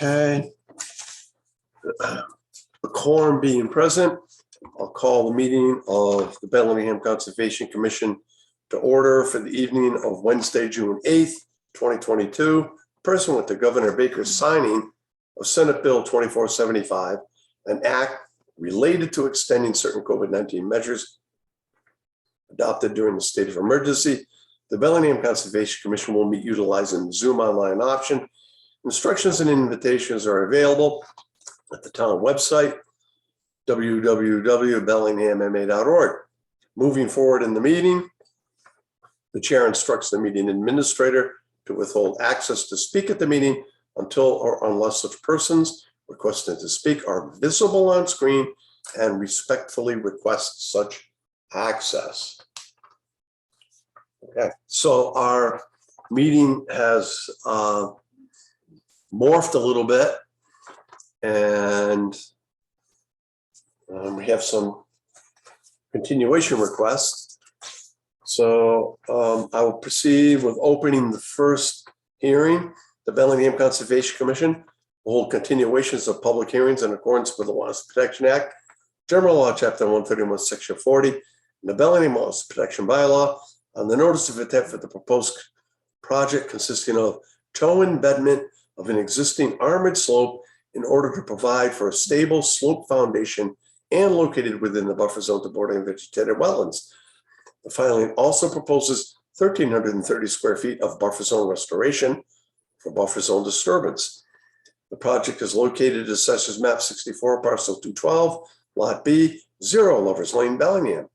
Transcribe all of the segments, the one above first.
Okay. The quorum being present, I'll call the meeting of the Bellingham Conservation Commission to order for the evening of Wednesday, June 8th, 2022, pursuant to Governor Baker's signing of Senate Bill 2475, an act related to extending certain COVID-19 measures adopted during the state of emergency. The Bellingham Conservation Commission will meet utilizing the Zoom online option. Instructions and invitations are available at the town website, www.bellinghamma.org. Moving forward in the meeting, the chair instructs the meeting administrator to withhold access to speak at the meeting until or unless such persons requested to speak are visible on screen and respectfully request such access. Okay, so our meeting has morphed a little bit, and we have some continuation requests. So I will proceed with opening the first hearing. The Bellingham Conservation Commission will hold continuations of public hearings in accordance with the Wildlife Protection Act, General Law, Chapter 131, Section 40, and the Bellingham Wildlife Protection Bylaw on the notice of intent for the proposed project consisting of toe embedment of an existing armored slope in order to provide for a stable slope foundation and located within the buffer zone to bordering vegetated wetlands. The filing also proposes 1,330 square feet of buffer zone restoration for buffer zone disturbance. The project is located at Assessors Map 64, Parcel 212, Lot B, 0 Lovers Lane, Bellingham.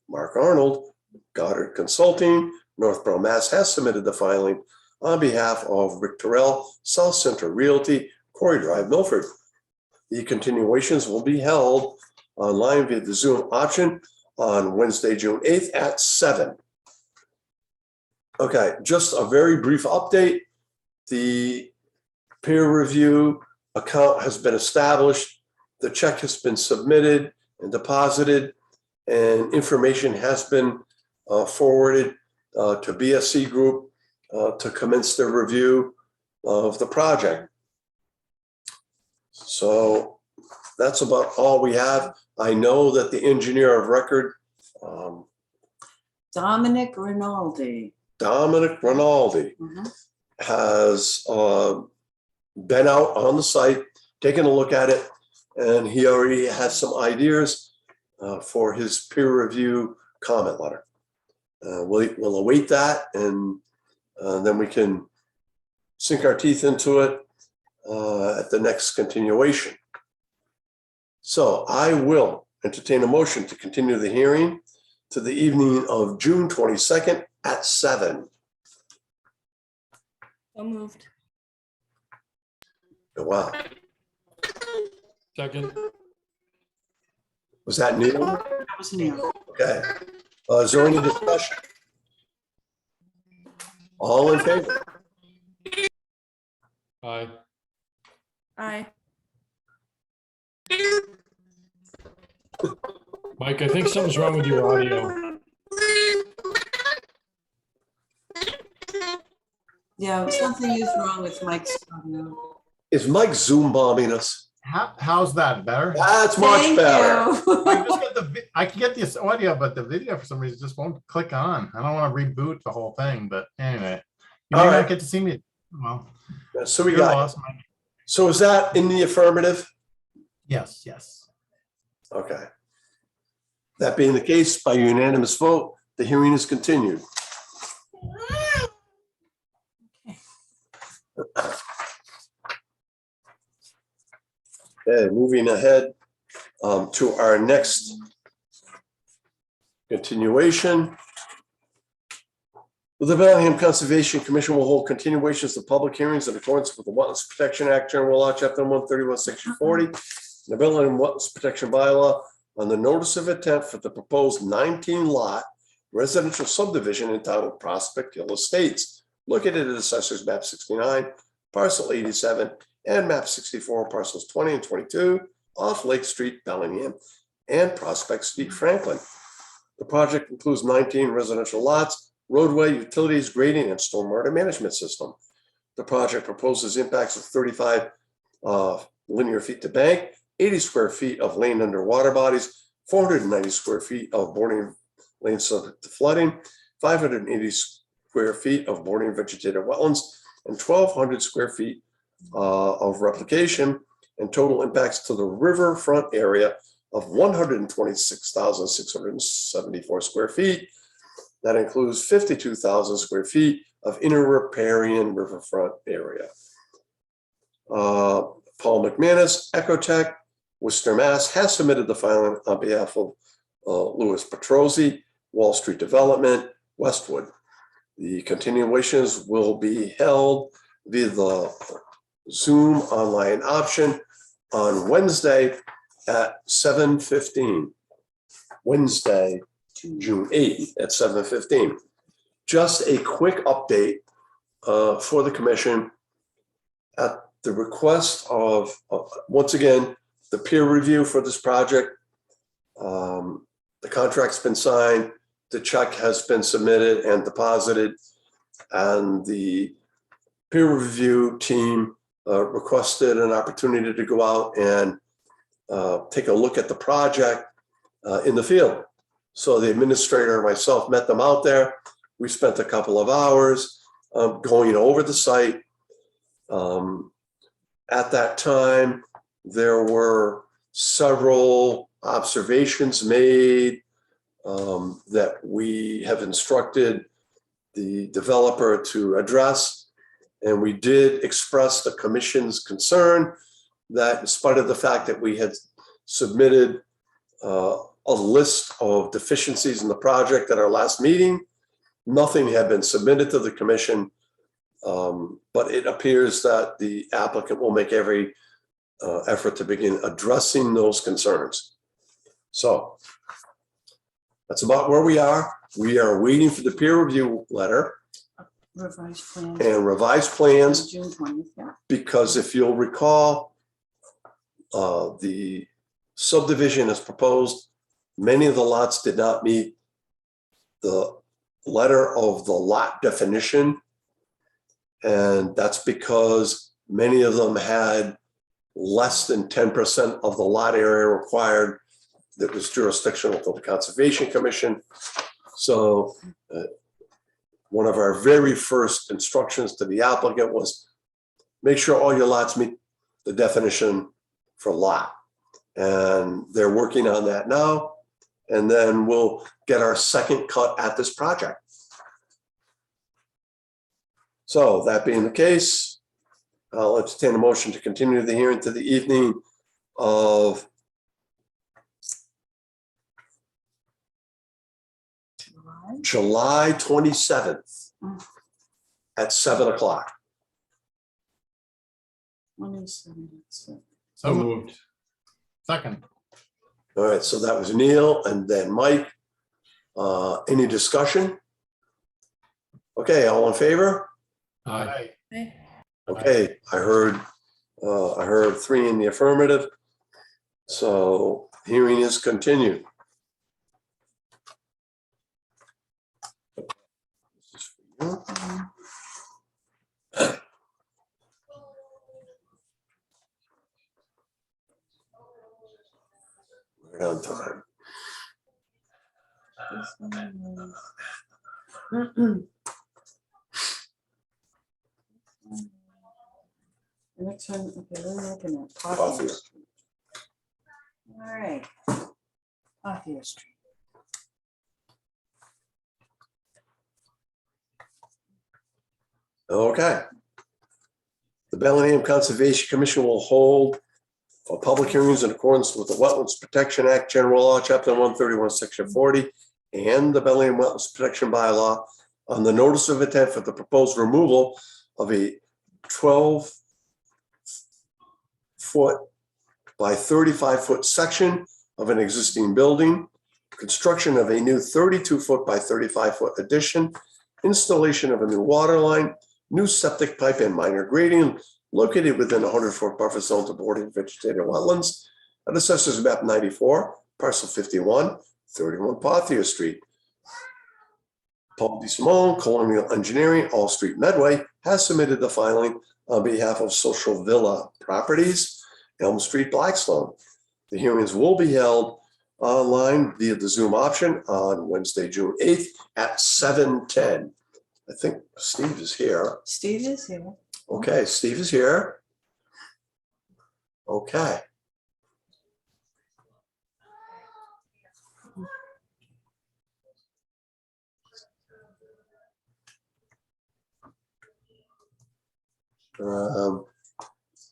Mark Arnold, Goddard Consulting, Northborough, Mass. Has submitted the filing on behalf of Rick Terrell, South Center Realty, Quarry Drive, Milford. The continuations will be held online via the Zoom option on Wednesday, June 8th at 7. Okay, just a very brief update. The peer review account has been established. The check has been submitted and deposited, and information has been forwarded to BSC Group to commence the review of the project. So that's about all we have. I know that the engineer of record, Dominic Rinaldi, has been out on the site, taken a look at it, and he already has some ideas for his peer review comment letter. We'll await that, and then we can sink our teeth into it at the next continuation. So I will entertain a motion to continue the hearing to the evening of June 22nd at 7. So moved. Wow. Second. Was that Neil? That was Neil. Okay. Is there any discussion? All in favor? Aye. Aye. Mike, I think something's wrong with your audio. Yeah, something is wrong with Mike's audio. Is Mike Zoom bombing us? How's that better? That's much Thank better. you. I can get this audio, but the video for some reason just won't click on. I don't want to reboot the whole thing, but anyway, you may not get to see me. Well, So we you're got. lost, Mike. So is that in the affirmative? Yes, yes. Okay. That being the case, by unanimous vote, the hearing is continued. Okay, moving ahead to our next continuation. The Bellingham Conservation Commission will hold continuations of public hearings in accordance with the Wetlands Protection Act, General Law, Chapter 131, Section 40, and the Bellingham Wetlands Protection Bylaw on the notice of intent for the proposed 19-lot residential subdivision entitled Prospect Hill Estates, located at Assessors Map 69, Parcel 87, and Map 64, Parcels 20 and 22, off Lake Street, Bellingham, and Prospect Street, Franklin. The project includes 19 residential lots, roadway, utilities, grading, and stormwater management system. The project proposes impacts of 35 linear feet to bank, 80 square feet of lane under water bodies, 490 square feet of boarding lane subject to flooding, 580 square feet of boarding vegetated wetlands, and 1,200 square feet of replication, and total impacts to the riverfront area of 126,674 square feet. That includes 52,000 square feet of inner riparian riverfront area. Paul McManus, Ecotech, Worcester, Mass. Has submitted the filing on behalf of Louis Petrozzi, Wall Street Development, Westwood. The continuations will be held via the Zoom online option on Wednesday at 7:15. Wednesday, June 8th at 7:15. Just a quick update for the commission. At the request of once again, the peer review for this project, the contract's been signed, the check has been submitted and deposited, and the peer review team requested an opportunity to go out and take a look at the project in the field. So the administrator and myself met them out there. We spent a couple of hours going over the site. At that time, there were several observations made that we have instructed the developer to address. And we did express the commission's concern that in spite of the fact that we had submitted a list of deficiencies in the project at our last meeting, nothing had been submitted to the commission. But it appears that the applicant will make every effort to begin addressing those concerns. So that's about where we are. We are waiting for the peer review letter Revised plans. and revised plans, June 20th, yeah. because if you'll recall, the subdivision as proposed, many of the lots did not meet the letter of the lot definition. And that's because many of them had less than 10% of the lot area required that was jurisdictional to the Conservation Commission. So one of our very first instructions to the applicant was make sure all your lots meet the definition for lot. And they're working on that now. And then we'll get our second cut at this project. So that being the case, I'll entertain a motion to continue the hearing to the evening of July 27th at 7 o'clock. 27. So So moved. Second. All right, so that was Neil and then Mike. Any discussion? Okay, all in favor? Aye. Okay, I heard 3 in the affirmative. So hearing is continued. This is for you. Right on time. this one The next one, okay, we're looking at Coffee. Coffee Street. All right, Coffee Street. Okay. The Bellingham Conservation Commission will hold public hearings in accordance with the Wetlands Protection Act, General Law, Chapter 131, Section 40, and the Bellingham Wetlands Protection Bylaw on the notice of intent for the proposed removal of a 12-foot by 35-foot section of an existing building, construction of a new 32-foot by 35-foot addition, installation of a new water line, new septic pipe and minor grading located within a 100-foot buffer zone to bordering vegetated wetlands at Assessors Map 94, Parcel 51, 31 Parthia Street. Paul DeSimone, Colonial Engineering, All Street Medway, has submitted the filing on behalf of Social Villa Properties, Elm Street, Blackstone. The hearings will be held online via the Zoom option on Wednesday, June 8th at 7:10. I think Steve is here. Steve is here. Okay, Steve is here. Okay.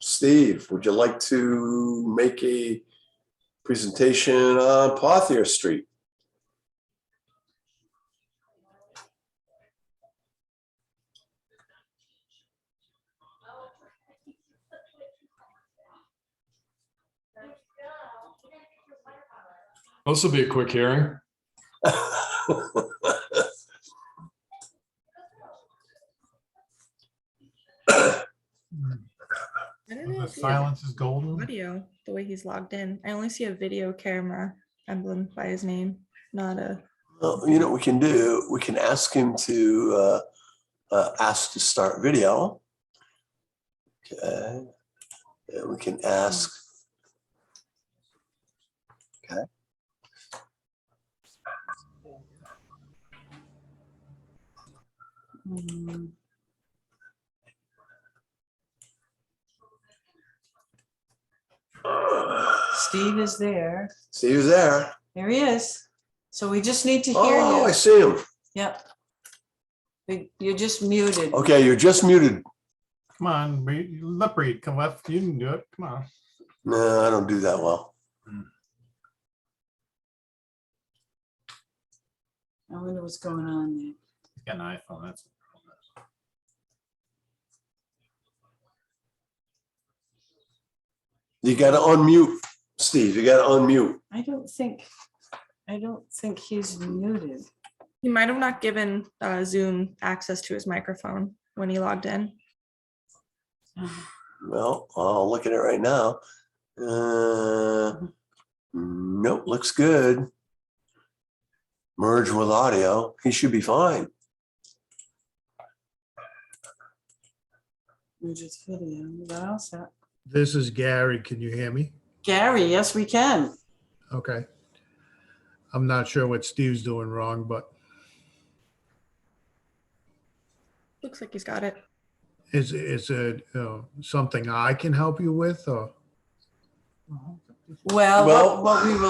Steve, would you like to make a presentation on Pothier Street? This will be a quick hearing. I don't know The if he has silence is golden. audio the way he's logged in. I only see a video camera emblem by his name, not a. Well, you know what we can do? We can ask him to ask to start video. Okay. And we can ask. Okay. Hmm. Steve is there. Steve's there. There he is. So we just need to hear Oh, I you. see him. Yep. You're just muted. Okay, you're just muted. Come on, lip read. Come left. You can do it. Come on. No, I don't do that well. I wonder what's going on there. He's got an iPhone. That's You got to unmute, Steve. You got to unmute. I don't think he's muted. He might have not given Zoom access to his microphone when he logged in. Well, I'll look at it right now. Nope, looks good. Merge with audio. He should be fine. We're just video. Is that all set? This is Gary. Can you hear me? Gary, yes, we can. Okay. I'm not sure what Steve's doing wrong, but Looks like he's got it. is it something I can help you with, or? Well, Well- what we were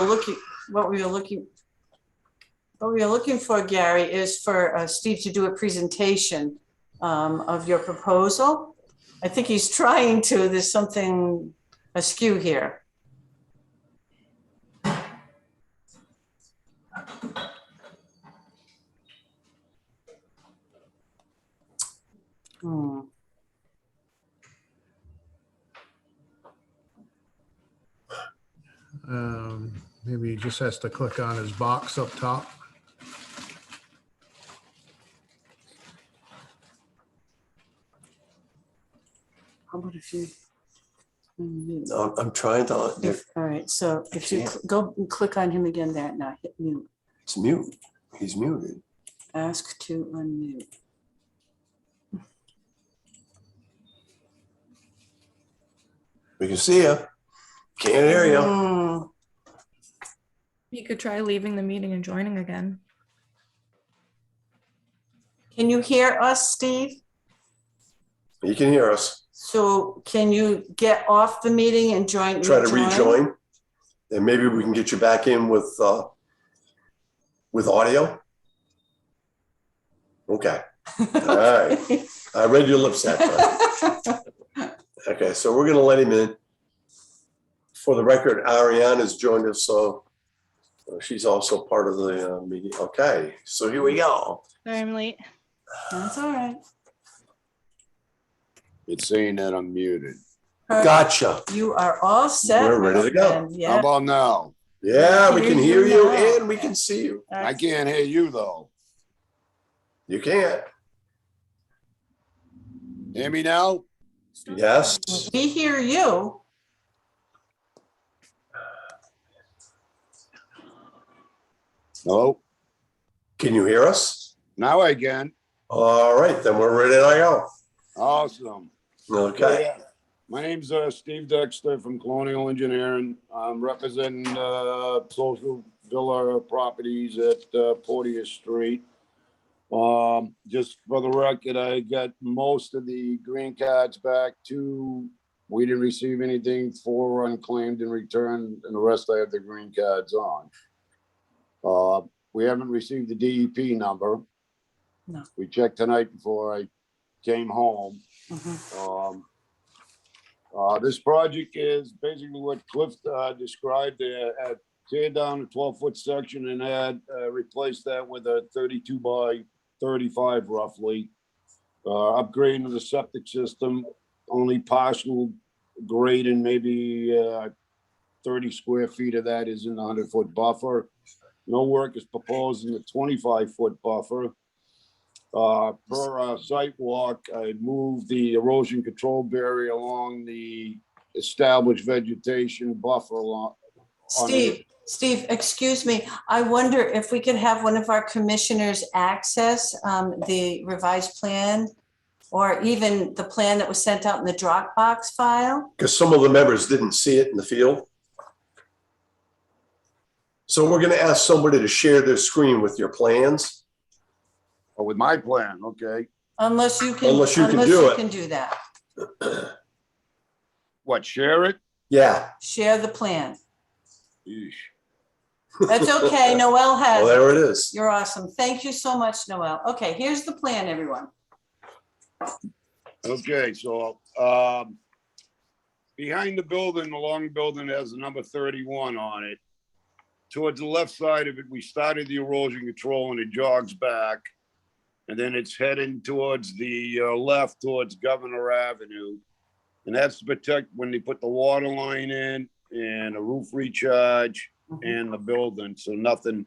looking for, Gary, is for Steve to do a presentation of your proposal. I think he's trying to. There's something askew here. Hmm. Maybe he just has to click on his box up top. How about if you unmute? I'm trying to. All right, so if you go and click on him again there, now hit mute, It's mute. He's muted. ask to unmute. We can see you. Can't hear you. Hmm. You could try leaving the meeting and joining again. Can you hear us, Steve? You can hear us. So can you get off the meeting and join? Try to rejoin. And maybe we can get you back in with audio. Okay. All right. I read your lips that time. Okay, so we're gonna let him in. For the record, Ariana's joined us, so she's also part of the meeting. Okay, so here we go. Sorry, I'm late. That's all right. It's saying that I'm muted. Gotcha. You are all set. We're ready to go. And How yeah, about now? Yeah, we can hear you now. and we can see you. I can't hear you though. You can't. Hear me now? Yes. we hear you. Hello? Can you hear us? Now I can. All right, then we're ready to go. Awesome. Okay. Yeah. My name's Steve Dexter from Colonial Engineering. I'm representing Social Villa Properties at Portia Street. Just for the record, I got most of the green cards back. We didn't receive anything, 4 unclaimed in return, and the rest I have the green cards on. We haven't received the DEP number. No. We checked tonight before I came home. Mhm. This project is basically what Cliff described. Tear down a 12-foot section and replace that with a 32 by 35 roughly. Upgrading the septic system, only partial grading, maybe 30 square feet of that is in the 100-foot buffer. No work is proposed in the 25-foot buffer. Per our site walk, I moved the erosion control barrier along the established vegetation buffer along. Steve, excuse me. I wonder if we could have one of our commissioners access the revised plan or even the plan that was sent out in the Dropbox file. Because some of the members didn't see it in the field. So we're going to ask somebody to share their screen with your plans. Oh, with my plan, okay. Unless you can do that. What, share it? Yeah. Share the plan. Yeesh. That's okay. Noel has Well, it. there it is. You're awesome. Thank you so much, Noel. Okay, here's the plan, everyone. Okay, so behind the building, the long building has the number 31 on it. Towards the left side of it, we started the erosion control and it jogs back. And then it's heading towards the left towards Governor Avenue. And that's to protect when they put the water line in and a roof recharge and the building. So nothing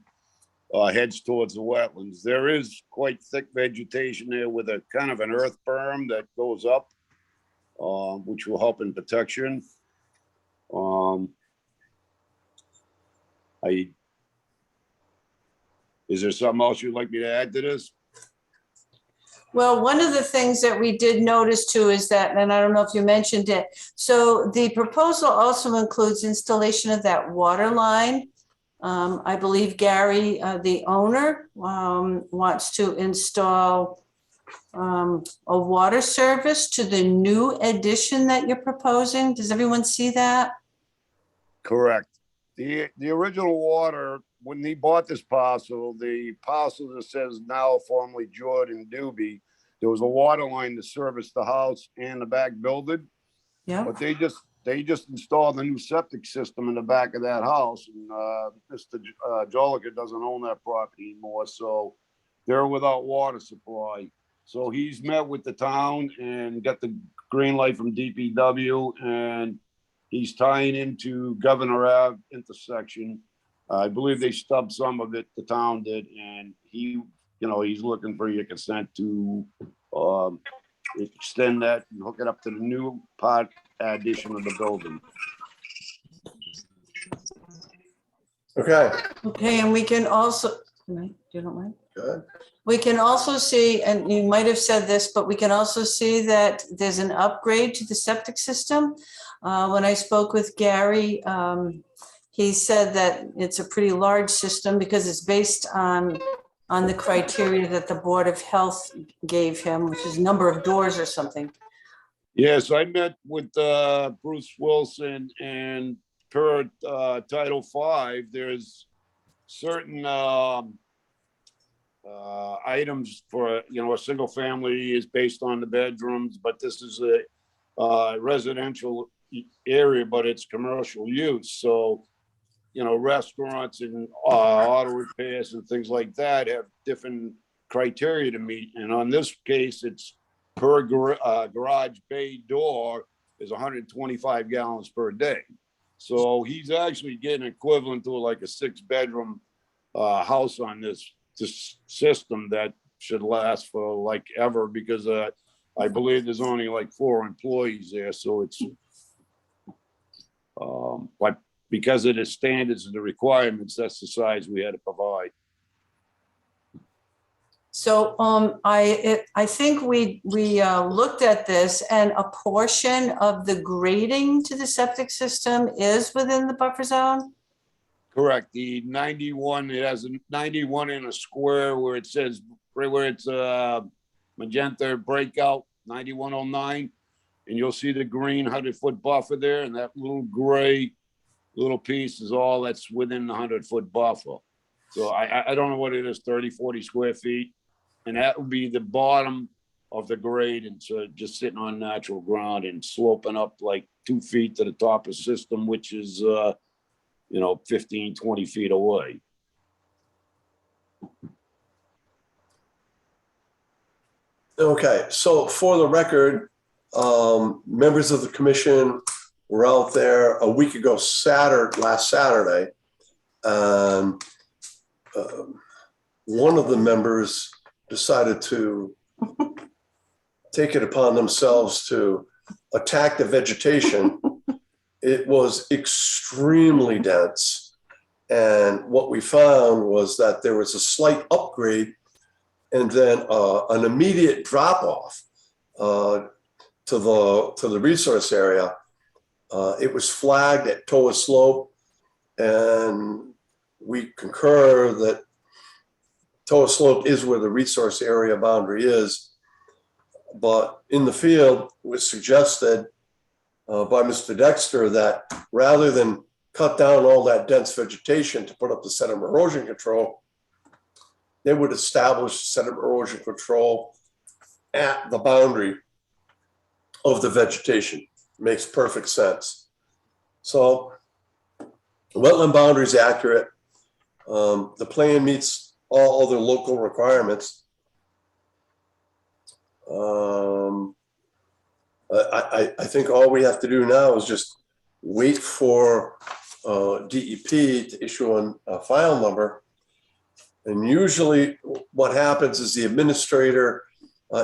heads towards the wetlands. There is quite thick vegetation there with a kind of an earth berm that goes up, which will help in protection. Is there something else you'd like me to add to this? Well, one of the things that we did notice too is that, and I don't know if you mentioned it, so the proposal also includes installation of that water line. I believe Gary, the owner, wants to install a water service to the new addition that you're proposing. Does everyone see that? Correct. The original water, when he bought this parcel, the parcel that says now formerly Jordan Doobie, there was a water line to service the house and the back building. Yeah. But they just installed a new septic system in the back of that house. And Mr. Jolica doesn't own that property anymore. So they're without water supply. So he's met with the town and got the green light from DPW, and he's tying into Governor Ave intersection. I believe they stubbed some of it, the town did, and he's looking for your consent to extend that and hook it up to the new part addition of the building. Okay. Okay, and we can also, you don't mind? Good. We can also see, and you might have said this, but we can also see that there's an upgrade to the septic system. When I spoke with Gary, he said that it's a pretty large system because it's based on the criteria that the Board of Health gave him, which is number of doors or something. Yes, I met with Bruce Wilson, and per Title V, there's certain items for, a single family is based on the bedrooms, but this is a residential area, but it's commercial use. So, restaurants and auto repairs and things like that have different criteria to meet. And on this case, it's per garage bay door is 125 gallons per day. So he's actually getting equivalent to like a 6-bedroom house on this system that should last for like ever, because I believe there's only like 4 employees there. So it's but because of the standards and the requirements, that's the size we had to provide. So I think we looked at this, and a portion of the grading to the septic system is within the buffer zone? Correct. The 91, it has a 91 in a square where it says, right where it's magenta breakout, 9109. And you'll see the green 100-foot buffer there, and that little gray little piece is all that's within the 100-foot buffer. So I don't know what it is, 30, 40 square feet. And that would be the bottom of the grade, and so just sitting on natural ground and sloping up like 2 feet to the top of the system, which is 15, 20 feet away. Okay, so for the record, members of the commission were out there a week ago, last Saturday. And one of the members decided to take it upon themselves to attack the vegetation. It was extremely dense. And what we found was that there was a slight upgrade and then an immediate drop off to the resource area. It was flagged at Toa Slope, and we concur that Toa Slope is where the resource area boundary is. But in the field, it was suggested by Mr. Dexter that rather than cut down all that dense vegetation to put up the sediment erosion control, they would establish sediment erosion control at the boundary of the vegetation. Makes perfect sense. So the wetland boundary is accurate. The plan meets all other local requirements. I think all we have to do now is just wait for DEP to issue a file number. And usually what happens is the administrator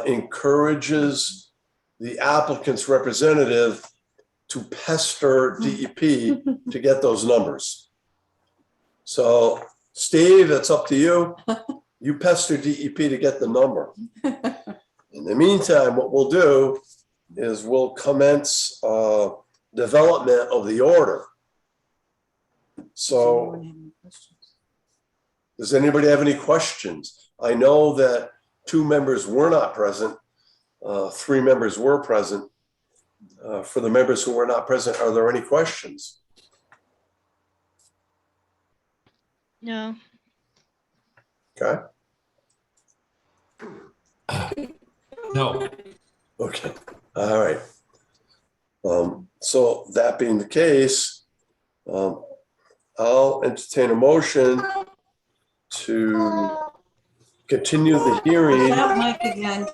encourages the applicant's representative to pester DEP to get those numbers. So Steve, it's up to you. You pester DEP to get the number. In the meantime, what we'll do is we'll commence development of the order. So does anybody have any questions? I know that 2 members were not present. 3 members were present. For the members who were not present, are there any questions? No. Okay. No. Okay. All right. So that being the case, I'll entertain a motion to continue the hearing. Mike again.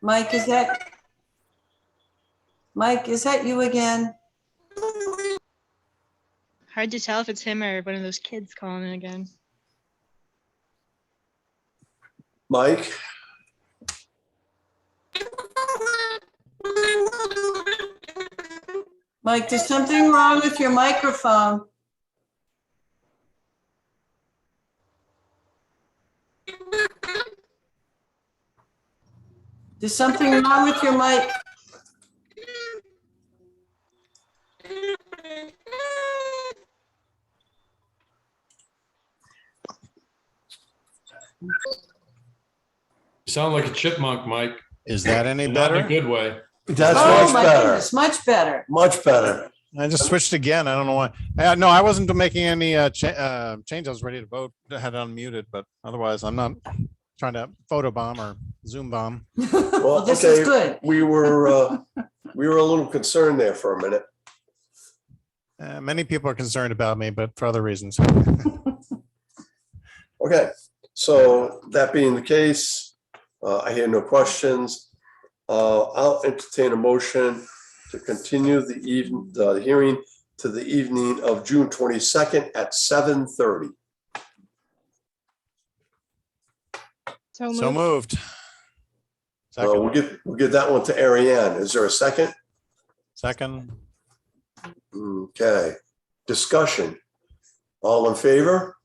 Mike, is that you again? Hard to tell if it's him or one of those kids calling in again. Mike? Mike, there's something wrong with your microphone. There's something wrong with your mic. You sound like a chipmunk, Mike. Is that any Not in a better? good way. That's Oh, much my better. goodness, much better. Much better. I just switched again. I don't know why. No, I wasn't making any change. I was ready to vote. I had it unmuted, but otherwise I'm not trying to photobomb or Zoom bomb. Well, this is good. We were a little concerned there for a minute. Many people are concerned about me, but for other reasons. Okay, so that being the case, I hear no questions. I'll entertain a motion to continue the hearing to the evening of June 22nd at 7:30. So moved. We'll give that one to Ariane. Is there a second? Second. Okay, discussion. All in favor?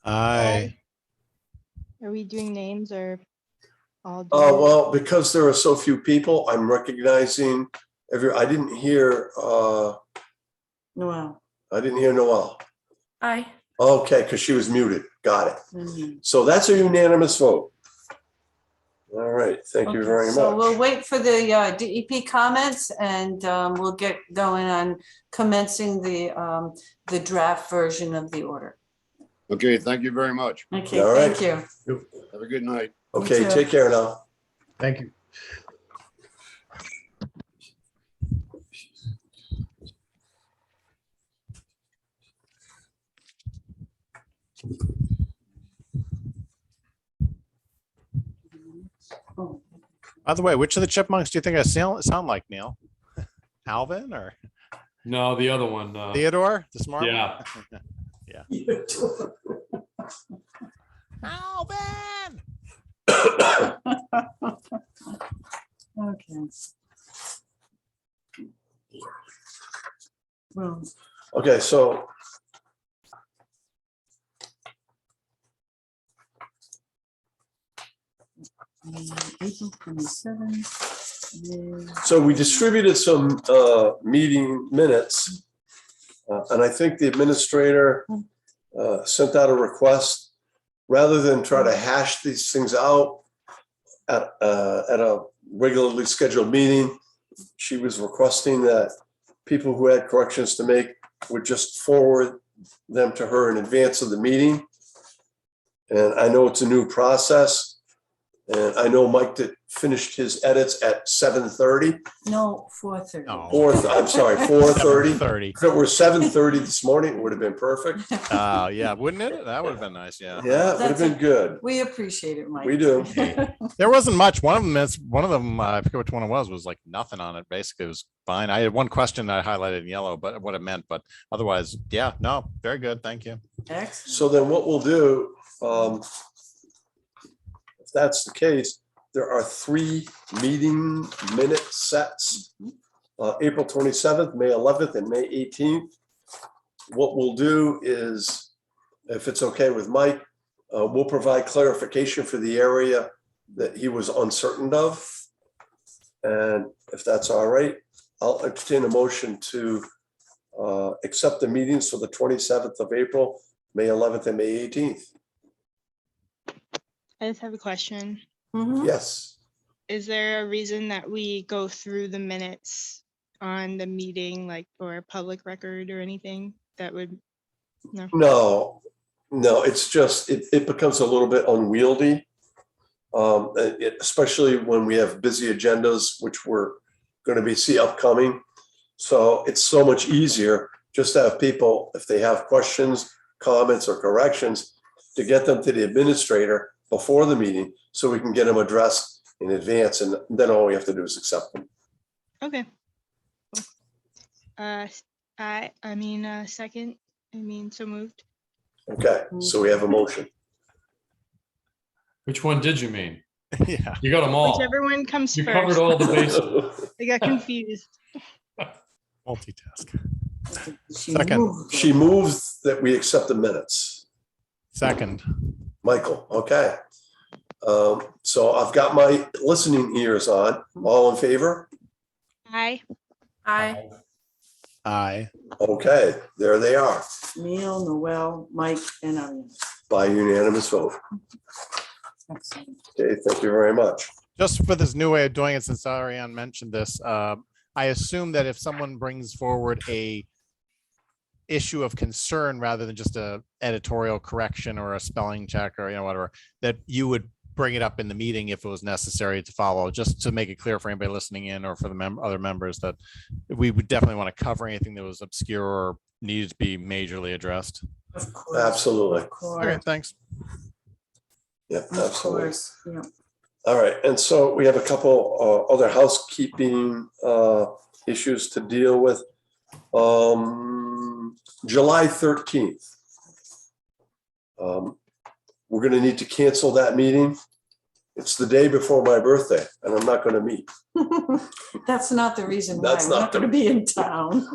Aye. Are we doing names or all? Well, because there are so few people, I'm recognizing I didn't hear, Noel. I didn't hear Noel. Aye. Okay, because she was muted. Got it. Mhm. So that's a unanimous vote. All right, thank you Okay, very So much. we'll wait for the DEP comments and we'll get going on commencing the draft version of the order. Okay, thank you very much. Okay, All right. thank you. Have a good night. Okay, too. take care now. Thank you. Oh, By the way, which of the chipmunks do you think I sound like, Neil? Alvin or No, the other one. Theodore, the smart Yeah. one? Alvin! Okay. Well, Okay, so April 27th. So we distributed some meeting minutes. And I think the administrator sent out a request, rather than try to hash these things out at a regularly scheduled meeting. She was requesting that people who had corrections to make would just forward them to her in advance of the meeting. And I know it's a new process. And I know Mike finished his edits at 7:30. No, 4:30. No. I'm sorry, 4:30. 30. If it were 7:30 this morning, it would have been perfect. Yeah, wouldn't it? That would have been nice. Yeah. Yeah, it would have been good. We appreciate it, Mike. We do. There wasn't much. One of them, I forget which one it was like nothing on it. Basically, it was fine. I had one question that I highlighted in yellow, but what it meant. But otherwise, yeah, no, very good. Thank you. Excellent. So then what we'll do, if that's the case, there are 3 meeting minute sets, April 27th, May 11th, and May 18th. What we'll do is, if it's okay with Mike, we'll provide clarification for the area that he was uncertain of. And if that's all right, I'll entertain a motion to accept the meetings for the 27th of April, May 11th, and May 18th. I just have a question. Mhm. Yes. Is there a reason that we go through the minutes on the meeting, like for public record or anything that would? No. No, it's just, it becomes a little bit unwieldy. Especially when we have busy agendas, which we're going to see upcoming. So it's so much easier just to have people, if they have questions, comments, or corrections, to get them to the administrator before the meeting so we can get them addressed in advance. And then all we have to do is accept them. Okay. Second, so moved. Okay, so we have a motion. Which one did you mean? Yeah. You got them all. Whichever one comes You first. covered all the bases. I got confused. Multitask. She Second. moved. She moves that we accept the minutes. Second. Michael, okay. So I've got my listening ears on. All in favor? Aye. Aye. Aye. Okay, there they are, Neil, Noel, Mike, and I. by unanimous vote. Excellent. Okay, thank you very much. Just for this new way of doing it, since Ariane mentioned this, I assume that if someone brings forward a issue of concern rather than just a editorial correction or a spelling check or whatever, that you would bring it up in the meeting if it was necessary to follow, just to make it clear for anybody listening in or for the other members that we would definitely want to cover anything that was obscure or needed to be majorly addressed. Of course. Absolutely. Of course. Okay, thanks. Yep, Of absolutely. course. Yeah. All right, and so we have a couple other housekeeping issues to deal with. July 13th. We're going to need to cancel that meeting. It's the day before my birthday, and I'm not going to meet. That's not the reason why That's I'm not not going to be in town.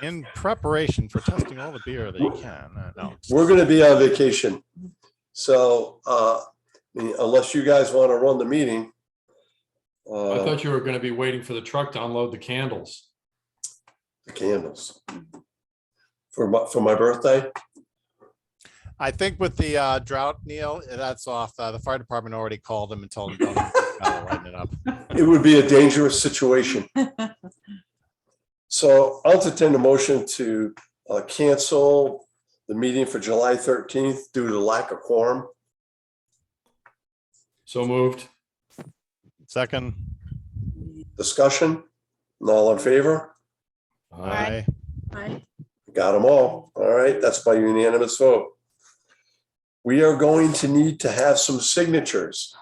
In preparation for testing all the beer that you can. No. We're going to be on vacation. So Unless you guys want to run the meeting. I thought you were gonna be waiting for the truck to unload the candles. The candles. For my birthday? I think with the drought, Neil, that's off. The fire department already called them and told them don't lighten it up. It would be a dangerous situation. So I'll entertain a motion to cancel the meeting for July 13th due to lack of quorum. So moved. Second. Discussion? All in favor? Aye. Aye. Got them all. All right, that's by unanimous vote. We are going to need to have some signatures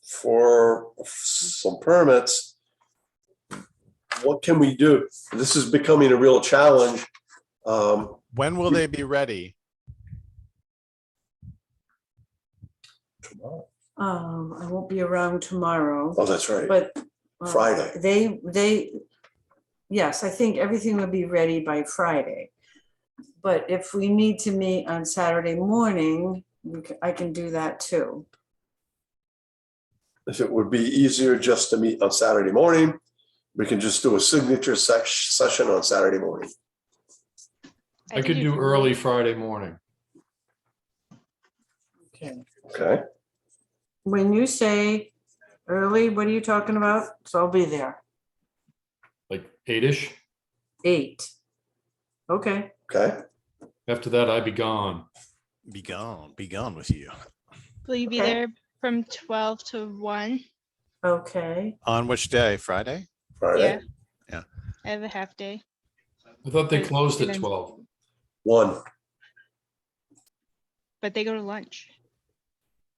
for some permits. What can we do? This is becoming a real challenge. When will they be ready? I won't be around tomorrow, Oh, that's right. but. Friday. Yes, I think everything will be ready by Friday. But if we need to meet on Saturday morning, I can do that too. If it would be easier just to meet on Saturday morning, we can just do a signature session on Saturday morning. I could do early Friday morning. Okay. Okay. When you say early, what are you talking about? So I'll be there. Like 8-ish. 8. Okay. Okay. After that, I'd be gone. Be gone with you. Will you be Okay. there from 12 to 1? Okay. On which day? Friday? Friday. Yeah. I have a half day. I thought they But closed at then- 12. 1. But they go to lunch.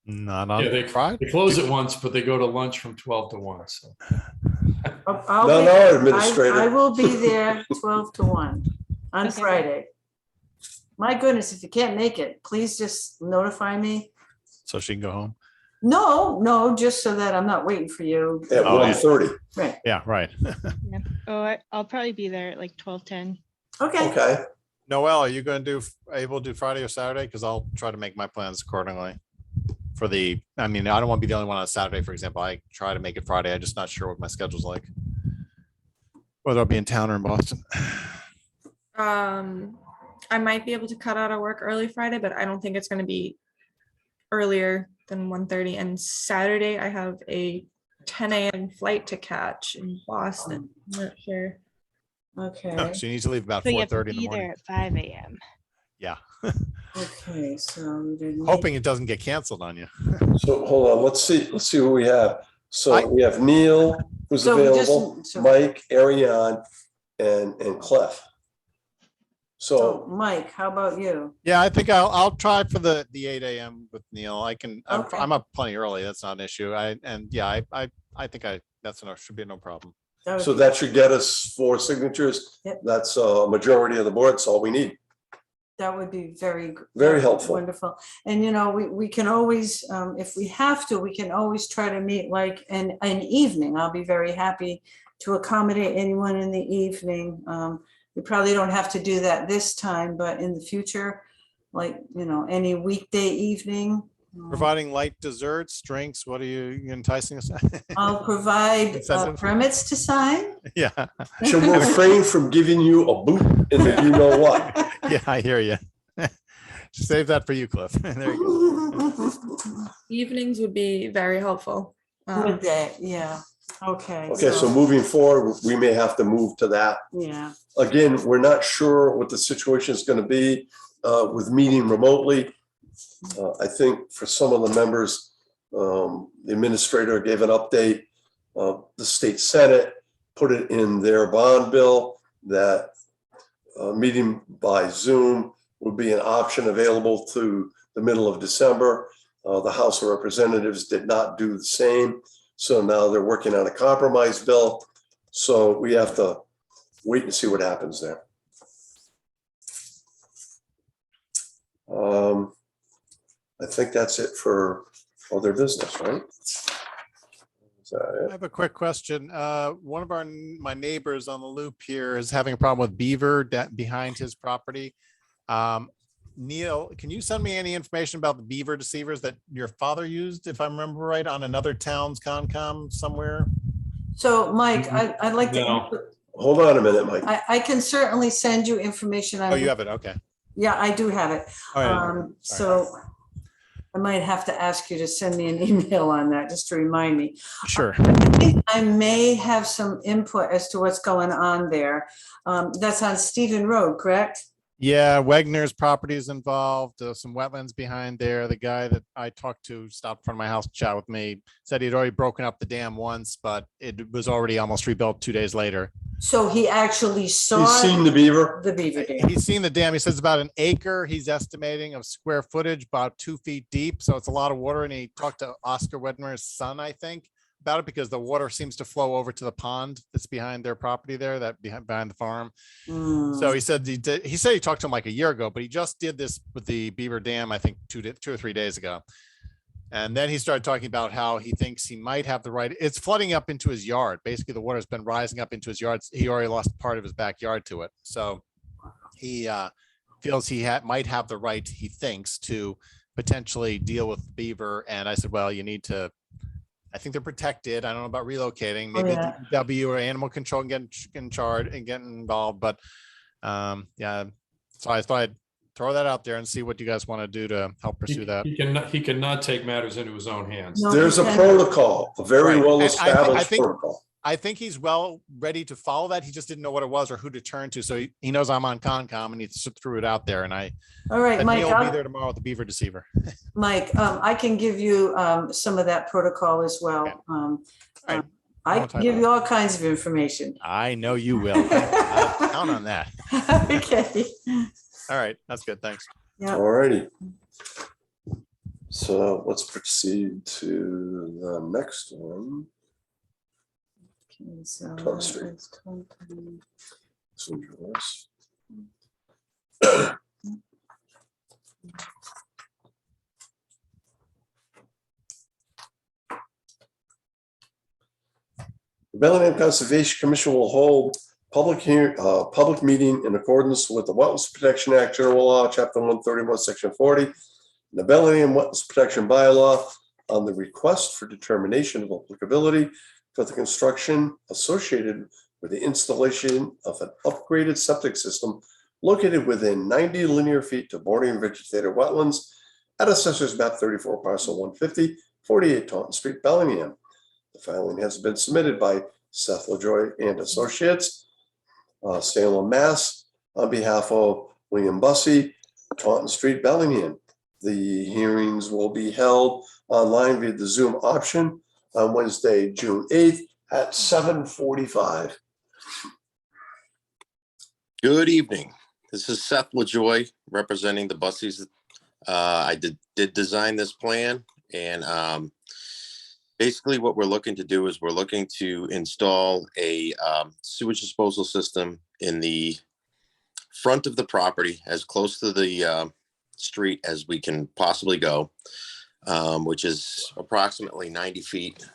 Not on Yeah, they Friday. close at once, but they go to lunch from 12 to 1. So No, administrator. I will be there 12 to 1 on Okay. Friday. My goodness, if you can't make it, please just notify me. So she can go home. No, just so that I'm not waiting for you. At Oh, yeah. 1:30. Right. Yeah, right. Oh, I'll probably be there at like 12:10. Okay. Okay. Noel, are you going to able to do Friday or Saturday? Because I'll try to make my plans accordingly. I mean, I don't want to be the only one on Saturday, for example. I try to make it Friday. I'm just not sure what my schedule's like. Whether I'll be in town or in Boston. I might be able to cut out of work early Friday, but I don't think it's going to be earlier than 1:30. And Saturday, I have a 10 a.m. flight to catch in Boston. I'm not sure. Okay. So you need to leave about So you have to 4:30 in the be morning. there at 5 a.m. Yeah. Okay. So we didn't- Hoping it doesn't get canceled on you. So hold on. Let's see who we have. So I- we have Neil, who's So we just- available, so- Mike, Ariane, and Clef. So So Mike, how about you? Yeah, I think I'll try for the 8 a.m. with Neil. I'm Okay. up plenty early. That's not an issue. I think that's enough. Should be no problem. That so would that should get us 4 signatures. Yep. That's a majority of the board. That's all we need. be very, Very helpful. wonderful. And we can always, if we have to, we can always try to meet like an evening. I'll be very happy to accommodate anyone in the evening. We probably don't have to do that this time, but in the future, like, any weekday evening. Providing light desserts, drinks. What are you enticing us? I'll provide Incentive. permits to sign. Yeah. Should refrain from giving you a boot in the you know what. Yeah, I hear you. Save that for you, Cliff. There you go. Evenings would be very helpful. Would they? Yeah. Okay. Okay, so moving forward, we may have to move to that. Yeah. Again, we're not sure what the situation is going to be with meeting remotely. I think for some of the members, the administrator gave an update. The state Senate put it in their bond bill that meeting by Zoom would be an option available to the middle of December. The House of Representatives did not do the same. So now they're working on a compromise bill. So we have to wait and see what happens there. I think that's it for other business, right? Is that I it? have a quick question. One of my neighbors on the loop here is having a problem with beaver behind his property. Neil, can you send me any information about the beaver deceivers that your father used, if I remember right, on another town's Concom somewhere? So Mike, I'd like to, No. Hold on a minute, Mike. I can certainly send you information on. Oh, you have it. Okay. Yeah, I do have it. All right. So I might have to ask you to send me an email on that, just to remind me. Sure. I think I may have some input as to what's going on there. That's on Stephen Road, correct? Yeah, Wegner's property is involved, some wetlands behind there. The guy that I talked to stopped in front of my house to chat with me, said he'd already broken up the dam once, but it was already almost rebuilt 2 days later. So he actually saw. He's seen the beaver? The beaver dam. He's seen the dam. He says about an acre, he's estimating, of square footage, about 2 feet deep. So it's a lot of water. And he talked to Oscar Wedner's son, I think, about it, because the water seems to flow over to the pond that's behind their property there, that behind the farm. So he said he talked to him like a year ago, but he just did this with the beaver dam, I think 2 or 3 days ago. And then he started talking about how he thinks he might have the right. It's flooding up into his yard. Basically, the water's been rising up into his yard. He already lost part of his backyard to it. So he feels he might have the right, he thinks, to potentially deal with beaver. And I said, well, you need to, I think they're protected. I don't know about relocating. Maybe DPW or animal control can get in charge and get involved. But yeah, so I thought I'd throw that out there and see what you guys want to do to help pursue that. He cannot take matters into his own hands. No, There's a protocol, a very Right. well And I established think- protocol. I think he's well ready to follow that. He just didn't know what it was or who to turn to. So he knows I'm on Concom and he threw it out there. And All right, Mike, Neil will be there tomorrow with the beaver deceiver. Mike, I can give you some of that protocol as well. Okay. Right. I Won't can talk give about you all kinds of information. I know you will. I count on that. Okay. All right. That's good. Thanks. Yeah. All righty. So let's proceed to the next one. Okay, so Tom Street. that is 20. This one's yours. The Bellingham Conservation Commission will hold public meeting in accordance with the Wetlands Protection Act, General Law, Chapter 131, Section 40, and the Bellingham Wetlands Protection Bylaw on the request for determination of applicability for the construction associated with the installation of an upgraded septic system located within 90 linear feet to bordering vegetated wetlands at Assessor's Map 34, Parcel 150, 48 Taunton Street, Bellingham. The filing has been submitted by Seth LaJoy and Associates, Salem, Mass, on behalf of William Bussey, Taunton Street, Bellingham. The hearings will be held online via the Zoom option on Wednesday, June 8th at 7:45. Good evening. This is Seth LaJoy representing the Busseys. I did design this plan, and basically what we're looking to do is we're looking to install a sewage disposal system in the front of the property, as close to the street as we can possibly go, which is approximately 90 feet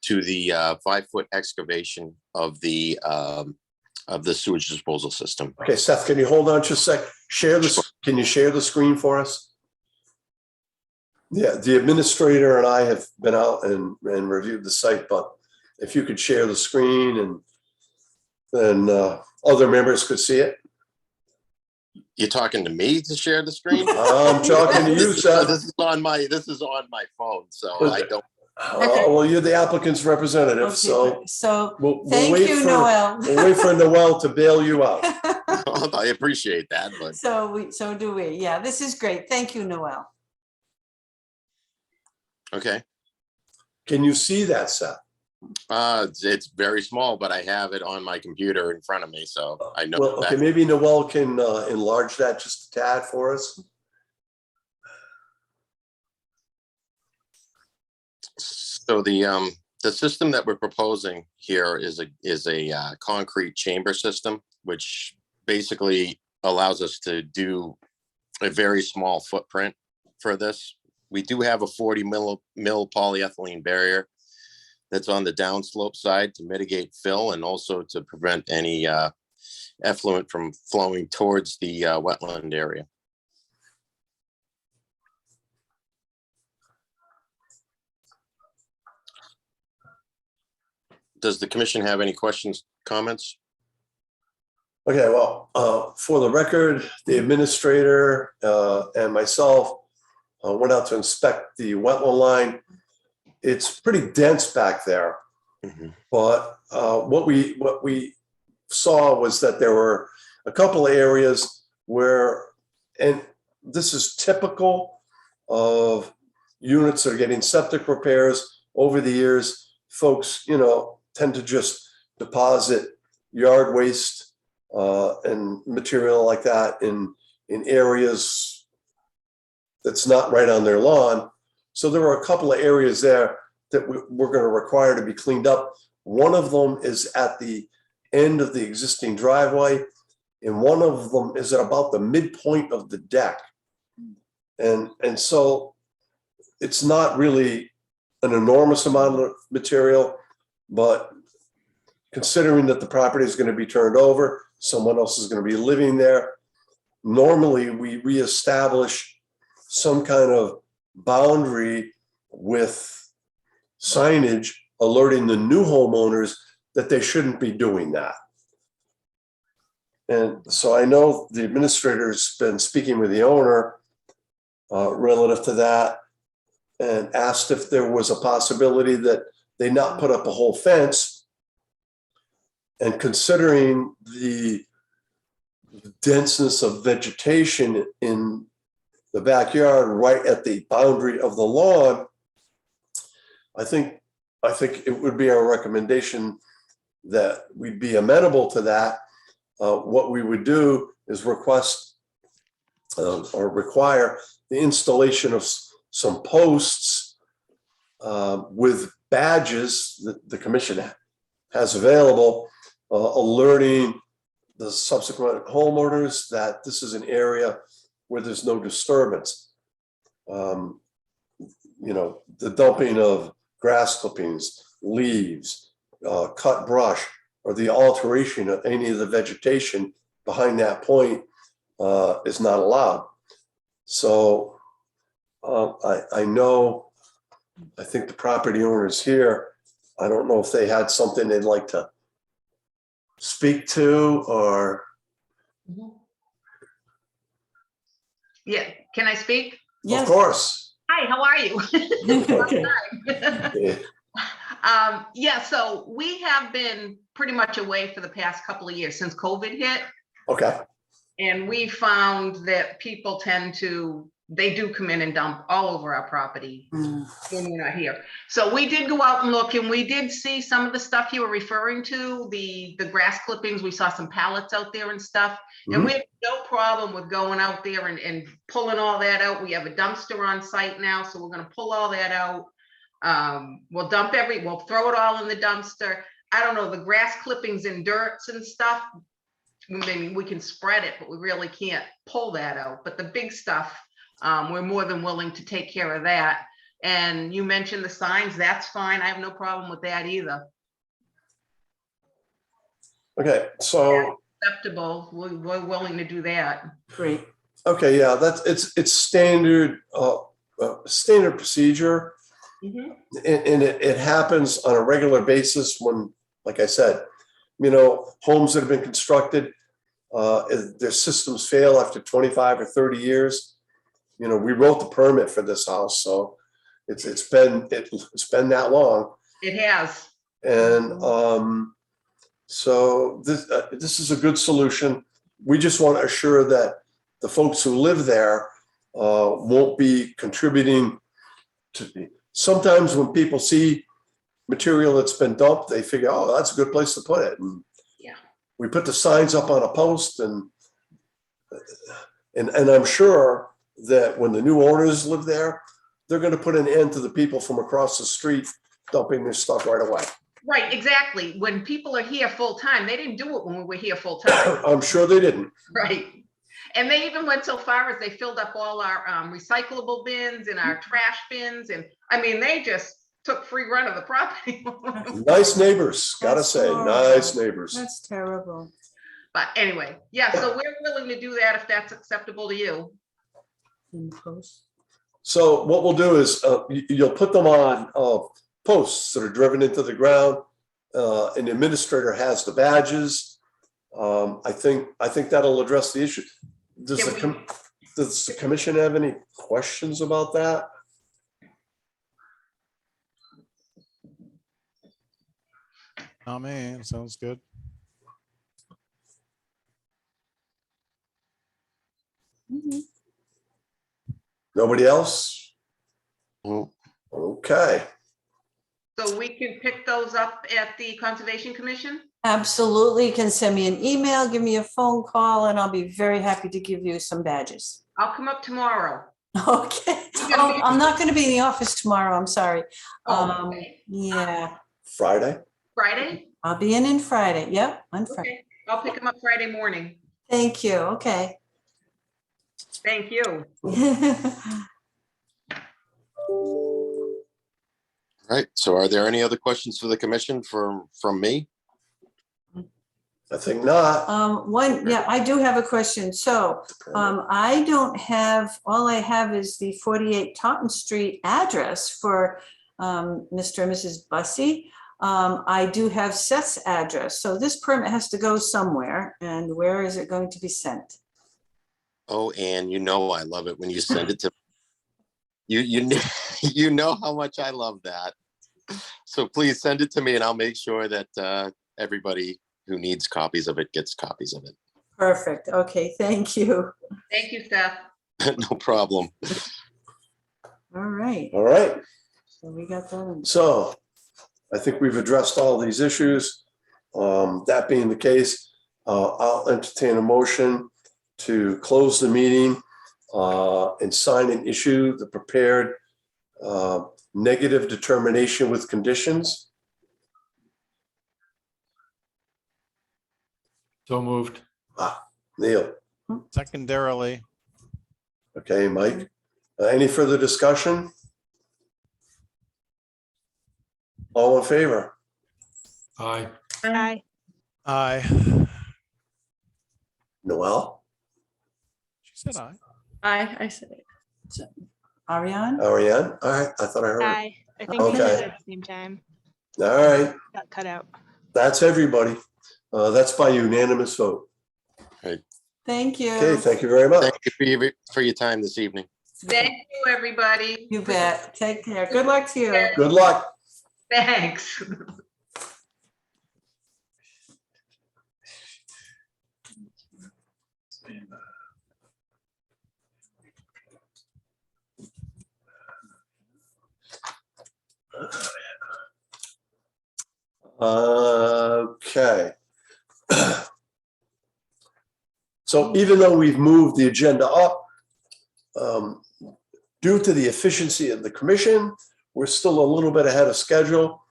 to the 5-foot excavation of the sewage disposal system. Okay, Seth, can you hold on just a sec? Can you share the screen for us? Yeah, the administrator and I have been out and reviewed the site, but if you could share the screen and then other members could see it. You're talking to me to share the screen? I'm talking to you, Seth. This is on my phone, so I don't. Well, you're the applicant's representative, Okay, so so we'll thank wait you, for- Noel. we'll wait for Noel to bail you out. I appreciate that, but So do we. Yeah, this is great. Thank you, Noel. okay. Can you see that, Seth? It's very small, but I have it on my computer in front of me, so I know. Well, okay, that. maybe Noel can enlarge that just a tad for us. So the system that we're proposing here is a concrete chamber system, which basically allows us to do a very small footprint for this. We do have a 40 mil polyethylene barrier that's on the downslope side to mitigate fill and also to prevent any effluent from flowing towards the wetland area. does the commission have any questions, comments? Okay, well, for the record, the administrator and myself went out to inspect the wetland line. It's pretty dense back there, but what we saw was that there were a couple of areas where, and this is typical of units that are getting septic repairs over the years. Folks, tend to just deposit yard waste and material like that in areas that's not right on their lawn. So there were a couple of areas there that we're going to require to be cleaned up. One of them is at the end of the existing driveway, and one of them is at about the midpoint of the deck. And so it's not really an enormous amount of material, but considering that the property is going to be turned over, someone else is going to be living there, normally we reestablish some kind of boundary with signage alerting the new homeowners that they shouldn't be doing that. And so I know the administrator's been speaking with the owner relative to that, and asked if there was a possibility that they not put up a whole fence. And considering the denseness of vegetation in the backyard right at the boundary of the lawn, I think it would be our recommendation that we'd be amenable to that. What we would do is request or require the installation of some posts with badges that the commission has available, alerting the subsequent homeowners that this is an area where there's no disturbance. The dumping of grass clippings, leaves, cut brush, or the alteration of any of the vegetation behind that point is not allowed. So I think the property owners here, I don't know if they had something they'd like to speak to or. Yeah, can I speak? Of course. Hi, how are you? Okay. Yeah, so we have been pretty much away for the past couple of years since COVID hit. Okay. And we found that people they do come in and dump all over our property when we're not here. So we did go out and look, and we did see some of the stuff you were referring to, the grass clippings. We saw some pallets out there and stuff. And we have no problem with going out there and pulling all that out. We have a dumpster on site now, so we're gonna pull all that out. We'll throw it all in the dumpster. I don't know, the grass clippings and dirts and stuff, maybe we can spread it, but we really can't pull that out. But the big stuff, we're more than willing to take care of that. And you mentioned the signs, that's fine. I have no problem with that either. Okay, so. Acceptable, we're willing to do that. Great. Okay, yeah, it's standard standard procedure. And it happens on a regular basis when, like I said, homes that have been constructed, their systems fail after 25 or 30 years. We wrote the permit for this house, so it's been that long. It has. And so this is a good solution. We just want to assure that the folks who live there won't be contributing to. Sometimes when people see material that's been dumped, they figure, oh, that's a good place to put it. And yeah, we put the signs up on a post, and I'm sure that when the new owners live there, they're going to put an end to the people from across the street dumping their stuff right away. Right, exactly. When people are here full time, they didn't do it when we were here full time. I'm sure they didn't. Right. And they even went so far as they filled up all our recyclable bins and our trash bins. And I mean, they just took free run of the property. Nice neighbors, gotta That's say, horrible. nice neighbors. That's terrible. But anyway, yeah, so we're willing to do that if that's acceptable to you. So what we'll do is you'll put them on posts that are driven into the ground. an administrator has the badges. I think that'll address the issue. Does the commission have any questions about that? Oh, man, sounds good. Nobody else? Well, Okay. So we can pick those up at the Conservation Commission? Absolutely. You can send me an email, give me a phone call, and I'll be very happy to give you some badges. I'll come up tomorrow. Okay. Oh, I'm not going to be in the office tomorrow. I'm sorry. Oh, okay. Yeah, Friday? Friday? I'll be in Friday. Yep, on Friday. Okay, I'll pick them up Friday morning. Thank you. Okay. Thank you. right. So are there any other questions for the commission from me? I think not. Yeah, I do have a question. So, I don't have, all I have is the 48 Taunton Street address for, Mr. and Mrs. Bussey. I do have Seth's address. So this permit has to go somewhere, and where is it going to be sent? Oh, and you know I love it when you send it to you know how much I love that. So please send it to me and I'll make sure that everybody who needs copies of it gets copies of it. Perfect. Okay, thank you. Thank you, Seth. No problem. All right, All right. so we got that. So I think we've addressed all these issues. That being the case, I'll entertain a motion to close the meeting and sign and issue the prepared negative determination with conditions. So moved. Neil. Secondarily, Okay, Mike. Any further discussion? All in favor? Aye. Aye. aye. Noel? She said aye. I said it. Ariane? Ariane? All right, I thought I heard. Aye. I think we did Okay. it at the same time. All right, Got cut out. that's everybody. That's by unanimous vote. Thank you. Okay, thank you very much. Thank you for your time this evening. Thank you, everybody. You bet. Take care. Good luck to you. Good luck. Thanks. Okay. So even though we've moved the agenda up, due to the efficiency of the commission, we're still a little bit ahead of schedule.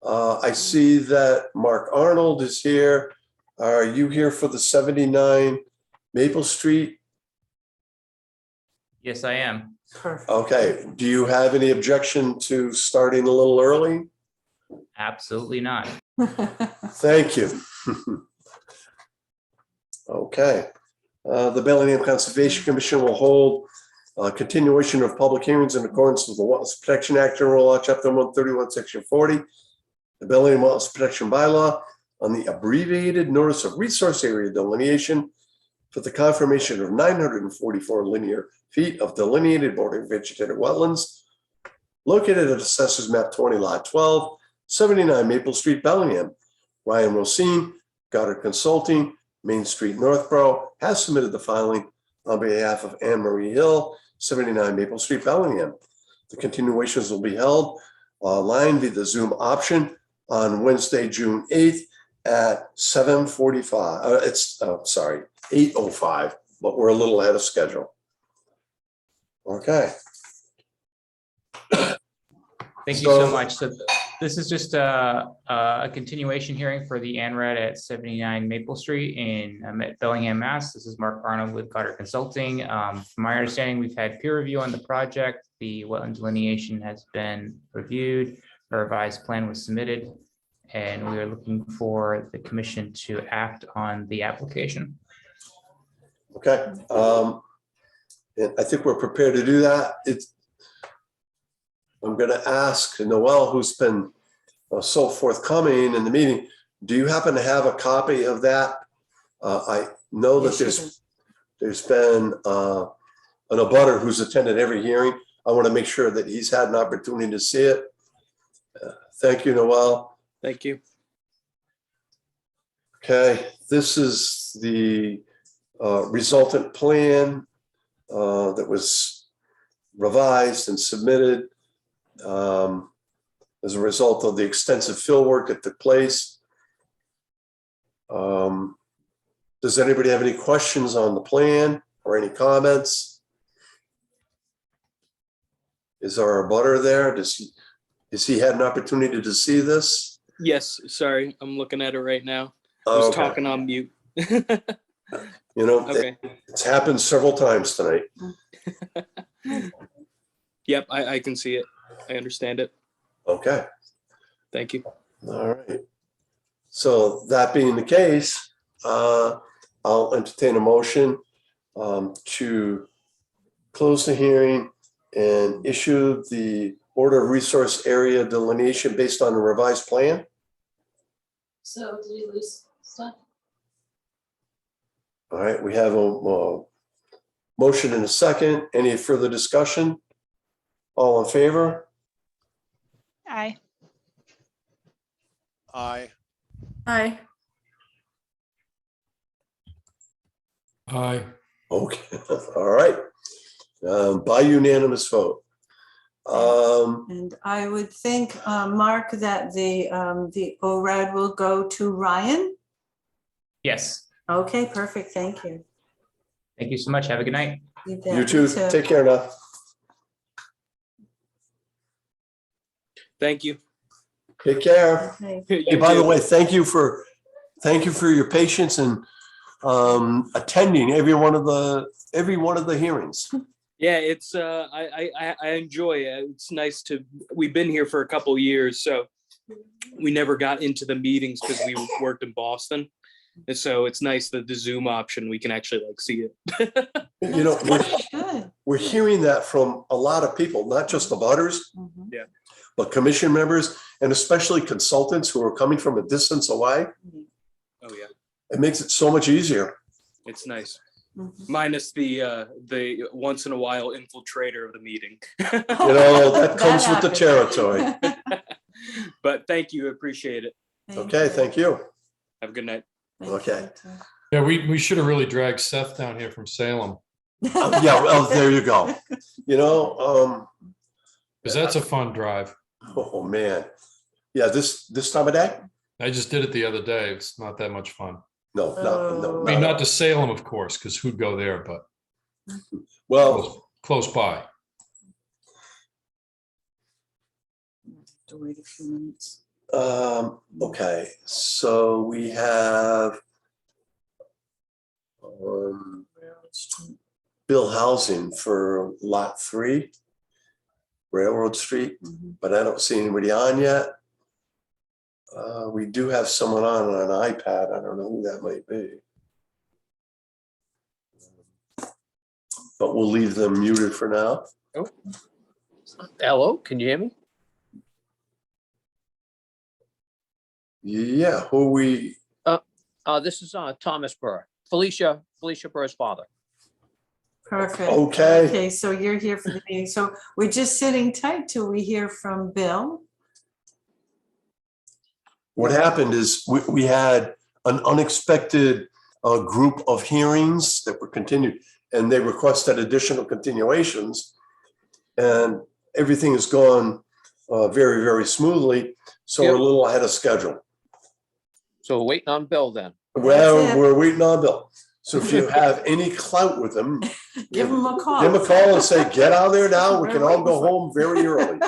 I see that Mark Arnold is here. Are you here for the 79 Maple Street? Yes, I am. Perfect. Okay, do you have any objection to starting a little early? Absolutely not. Thank you. Okay. The Bellingham Conservation Commission will hold a continuation of public hearings in accordance with the Wetlands Protection Act, General Law, Chapter 131, Section 40, the Bellingham Wetlands Protection Bylaw on the abbreviated notice of resource area delineation for the confirmation of 944 linear feet of delineated bordering vegetated wetlands located at Assessors Map 20, Lot 12, 79 Maple Street, Bellingham. Ryan Rosine, Goddard Consulting, Main Street, Northborough, has submitted the filing on behalf of Anne Marie Hill, 79 Maple Street, Bellingham. The continuations will be held online via the Zoom option on Wednesday, June 8th at 7:45. It's 8:05, but we're a little ahead of schedule. Okay. Thank you so much. So this is just a continuation hearing for the ANRAD at 79 Maple Street in Bellingham, Mass. This is Mark Arnold with Goddard Consulting. From my understanding, we've had peer review on the project. The wetland delineation has been reviewed. A revised plan was submitted, and we are looking for the commission to act on the application. Okay. And I think we're prepared to do that. I'm going to ask Noel, who's been so forthcoming in the meeting. Do you happen to have a copy of that? I know that there's been an abutter who's attended every hearing. I want to make sure that he's had an opportunity to see it. Thank you, Noel. Thank you. Okay, this is the resultant plan that was revised and submitted as a result of the extensive fill work that took place. Does anybody have any questions on the plan or any comments? Is our abutter there? Has he had an opportunity to see this? Yes, sorry, I'm looking at it right now. I was Okay. talking on mute. You know, Okay. it's happened several times tonight. Yep, I can see it. I understand it. Okay. Thank you. All right. So that being the case, I'll entertain a motion to close the hearing and issue the order of resource area delineation based on the revised plan. So did you lose stuff? All right, we have a motion and a second. Any further discussion? All in favor? Aye. Aye. Aye. Aye. Okay, all right. By unanimous vote. And I would think, Mark, that the ORAD will go to Ryan. Yes. Okay, perfect. Thank you. Thank you so much. Have a good night. bet. You too. Take care now. Thank you. Take care. Okay. Hey, by the way, thank you for your patience and attending every one of the hearings. Yeah, it's I enjoy it. It's nice to, we've been here for a couple of years, so we never got into the meetings because we worked in Boston. And so it's nice that the Zoom option, we can actually like see it. You know, we're hearing that from a lot of people, not just the butters, Yeah. but commission members and especially consultants who are coming from a distance away. Oh yeah, It makes it so much easier. it's nice. Minus the once in a while infiltrator of the meeting. You know, that comes with the territory. But thank you, appreciate it. Okay, thank you. Have a good night. Okay. Yeah, we should have really dragged Seth down here from Salem, Yeah, well, there you go. You know, because that's a fun drive. oh man. Yeah, this time of day? I just did it the other day. It's not that much fun. No, no. I mean, not to Salem, of course, because who'd go there, but well, close by. To wait a few minutes. Okay, so we have Bill Housing for lot 3, Railroad Street, but I don't see anybody on yet. We do have someone on an iPad. I don't know who that might be. But we'll leave them muted for now. Oh. Hello, can you hear me? Yeah, who are we? This is Thomas Burr, Felicia Burr's father. Perfect. Okay. Okay, so you're here for the meeting. So we're just sitting tight till we hear from Bill. What happened is we had an unexpected group of hearings that were continued, and they requested additional continuations, and everything has gone very, very smoothly. So we're a little ahead of schedule. So we're waiting on Bill then. Well, we're waiting on Bill. So if you have any clout with him, Give him a call. give him a call and say, get out there now. We can all go home very early.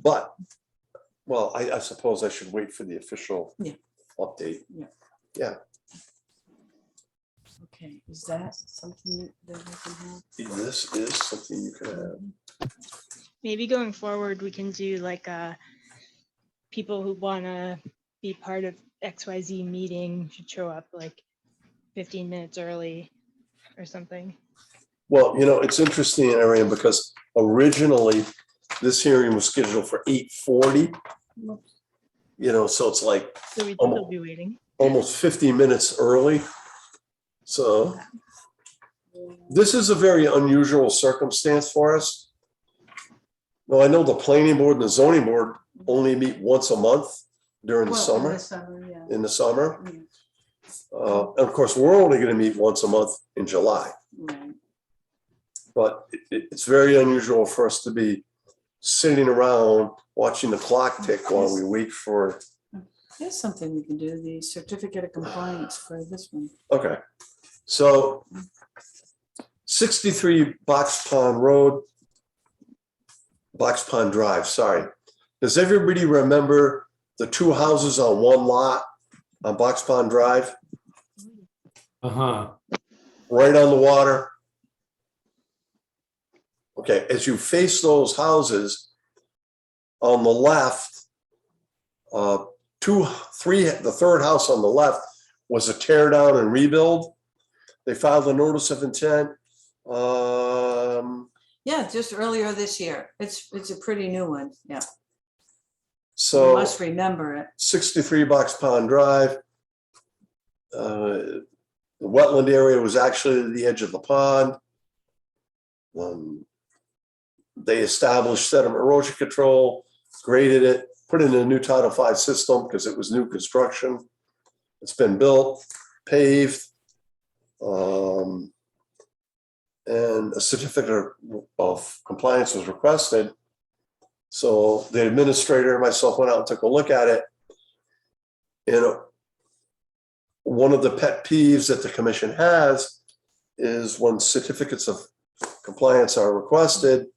But, well, I suppose I should wait for the official update. Yeah. Okay, is that something that we can have? This is something you can have. Maybe going forward, we can do like people who want to be part of XYZ meeting should show up like 15 minutes early or something. Well, you know, it's interesting, Ariane, because originally This hearing was scheduled for 8:40. You know, so it's like So we'd still be waiting. almost 50 minutes early. So this is a very unusual circumstance for us. Now, I know the planning board and the zoning board only meet once a month during the Well, summer, yeah. in the summer. Mm. And of course, we're only going to meet once a month in July. Right. But it's very unusual for us to be sitting around watching the clock tick while we wait for. Here's something we can do, the certificate of compliance for this one. Okay, so 63 Box Pond Road, Box Pond Drive, sorry. Does everybody remember the two houses on one lot on Box Pond Drive? Uh-huh. Right on the water? Okay, as you face those houses, on the left, the third house on the left was a tear down and rebuild. They filed a notice of intent. Yeah, just earlier this year. It's a pretty new one, yeah. So You must remember it. 63 Box Pond Drive. The wetland area was actually the edge of the pond. They established sediment erosion control, graded it, put in a new Title V system because it was new construction. It's been built, paved, and a certificate of compliance was requested. So the administrator and myself went out and took a look at it. And one of the pet peeves that the commission has is when certificates of compliance are requested,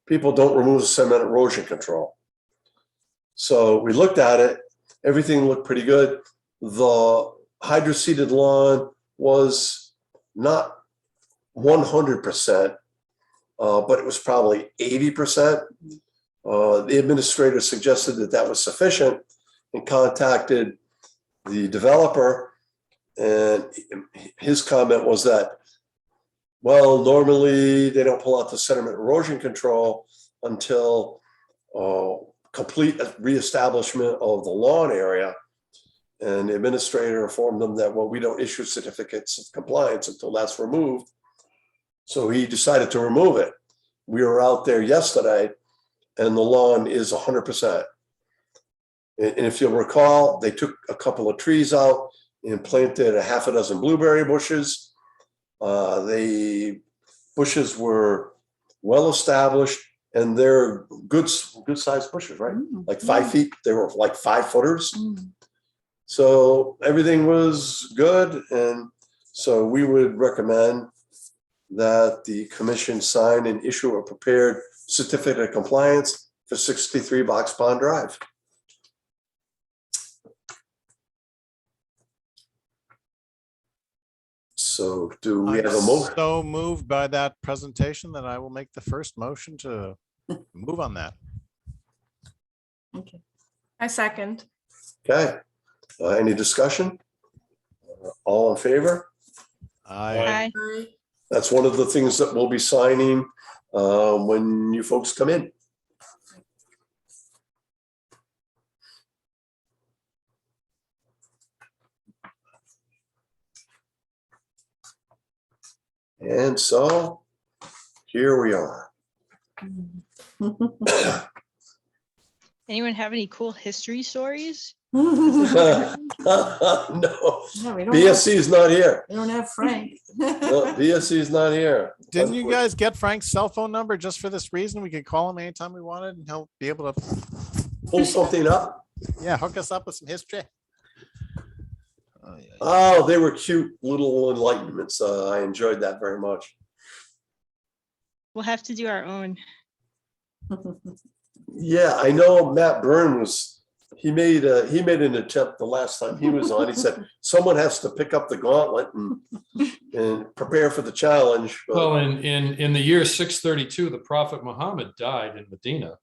people don't remove the sediment erosion control. So we looked at it, everything looked pretty good. The hydroseeded lawn was not 100%, but it was probably 80%. The administrator suggested that that was sufficient and contacted the developer. And his comment was that, well, normally they don't pull out the sediment erosion control until complete reestablishment of the lawn area. And the administrator informed them that, well, we don't issue certificates of compliance until that's removed. So he decided to remove it. We were out there yesterday and the lawn is 100%. And if you'll recall, they took a couple of trees out and planted a half a dozen blueberry bushes. The bushes were well established and they're good sized bushes, right? Like 5 feet, they were like 5 footers. So everything was good. And so we would recommend that the commission sign and issue a prepared certificate of compliance for 63 Box Pond Drive. So do we have a motion? So moved by that presentation that I will make the first motion to move on that. Okay. I second. Okay. Any discussion? All in favor? Aye. Aye. That's one of the things that we'll be signing when you folks come in. And so here we are. Anyone have any cool history stories? No, No, we don't BSC is not here. We don't have Frank. No, BSC is not here. Didn't you guys get Frank's cell phone number just for this reason? We could call him anytime we wanted and he'll be able to pull something up? Yeah, hook us up with some history. Oh, they were cute little enlightenments. I enjoyed that very much. We'll have to do our own. Yeah, I know Matt Byrne he made an attempt the last time he was on. He said someone has to pick up the gauntlet and prepare for the challenge. But Well, in the year 632, the Prophet Muhammad died in Medina.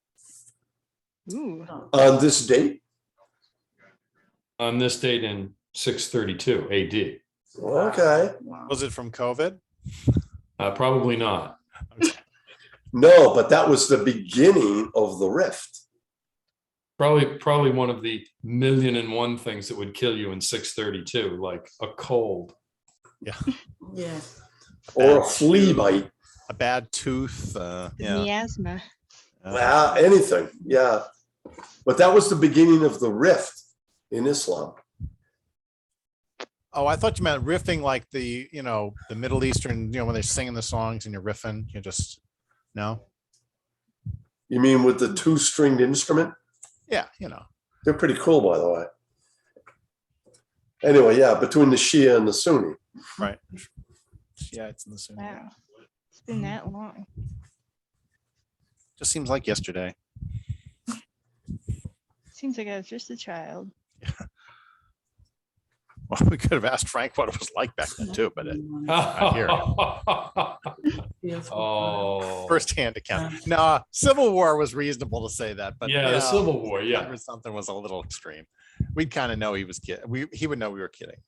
Ooh. on this date? On this date in 632 AD. Okay. Was it from COVID? Probably not. No, but that was the beginning of the rift. Probably one of the 1,000,001 things that would kill you in 632, like a cold. Yeah. Yeah. Or a flea bite. A bad tooth. Yeah. Miasma. Anything. Yeah. But that was the beginning of the rift in Islam. Oh, I thought you meant riffing like the Middle Eastern, when they're singing the songs and you're riffing, you just, no? You mean with the 2-stringed instrument? Yeah, They're pretty cool, by the way. Anyway, yeah, between the Shia and the Sunni. Right. Yeah, it's in the Sunni. Wow. It's been that long. Just seems like yesterday. Seems like I was just a child. Well, we could have asked Frank what it was like back then too, but not here. Oh, First-hand account. No, Civil War was reasonable to say that, but yeah, the Civil War, yeah. Something was a little extreme. We'd kind of know he was kidding. He would know we were kidding.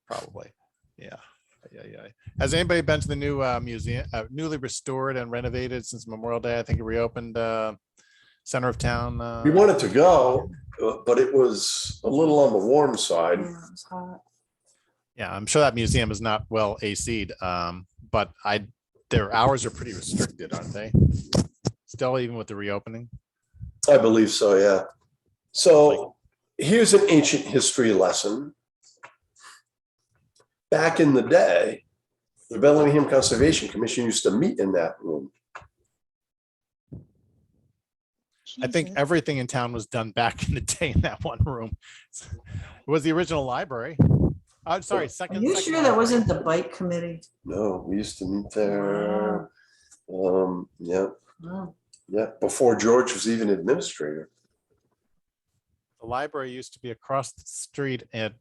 Probably. Yeah. Has anybody been to the new museum, newly restored and renovated since Memorial Day? I think it reopened center of town. We wanted to go, but it was a little on the warm side. Yeah, I'm sure that museum is not well AC'd, but their hours are pretty restricted, aren't they? Still, even with the reopening? I believe so, yeah. So here's an ancient history lesson. Back in the day, the Bellingham Conservation Commission used to meet in that room. I think everything in town was done back in the day in that one room. It was the original library. I'm sorry, Are you sure that wasn't the bike committee? No, we used to meet there. Yeah, Oh. yeah, before George was even administrator. The library used to be across the street at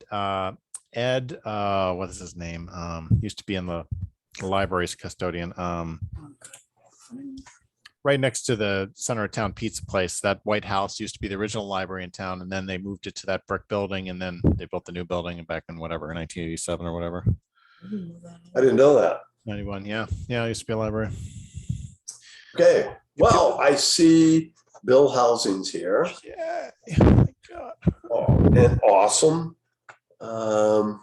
Ed, what is his name? Used to be in the library's custodian. Right next to the center of town pizza place. That White House used to be the original library in town, and then they moved it to that brick building, and then they built the new building back in 1987 or whatever. I didn't know that. 91, yeah. Yeah, it used to be a library. Okay, well, I see Bill Housing's here. Yeah. Oh my God. Oh, and awesome. I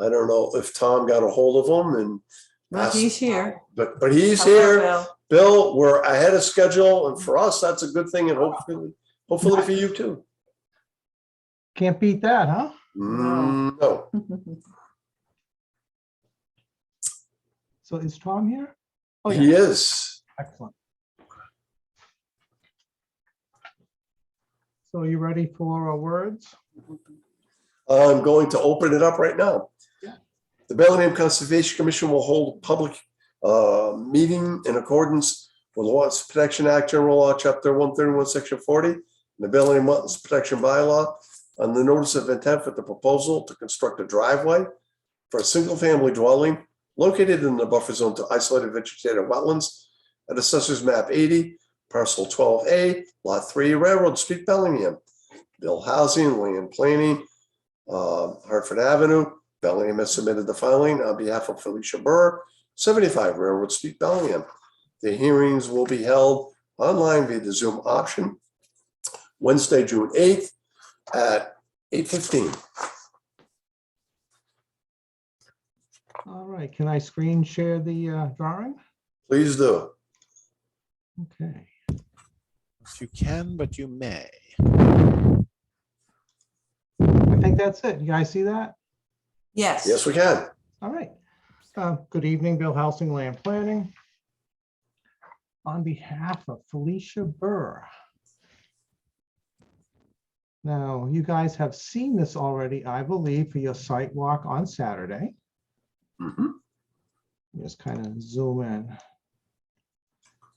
don't know if Tom got a hold of him and Well, he's here. but he's Hello, here. Bill. Bill, we're ahead of schedule, and for us, that's a good thing, and hopefully for you too. Can't beat that, huh? No. So is Tom here? Oh, He is. Excellent. So are you ready for words? I'm going to open it up right now. The Bellingham Conservation Commission will hold a public meeting in accordance with the Wetlands Protection Act, General Law, Chapter 131, Section 40, and the Bellingham Wetlands Protection Bylaw on the notice of intent for the proposal to construct a driveway for a single-family dwelling located in the buffer zone to isolated vegetated wetlands at Assessor's Map 80, Parcel 12A, Lot 3, Railroad Street, Bellingham. Bill Housing, Land Planning, Hartford Avenue. Bellingham has submitted the filing on behalf of Felicia Burr, 75 Railroad Street, Bellingham. The hearings will be held online via the Zoom option Wednesday, June 8th at 8:15. All right, can I screen share the drawing? Please do. Okay. You can, but you may. I think that's it. You guys see that? Yes. Yes, we can. All right. Good evening, Bill Housing, Land Planning. On behalf of Felicia Burr. Now, you guys have seen this already, I believe, for your site walk on Saturday. Just kind of zoom in.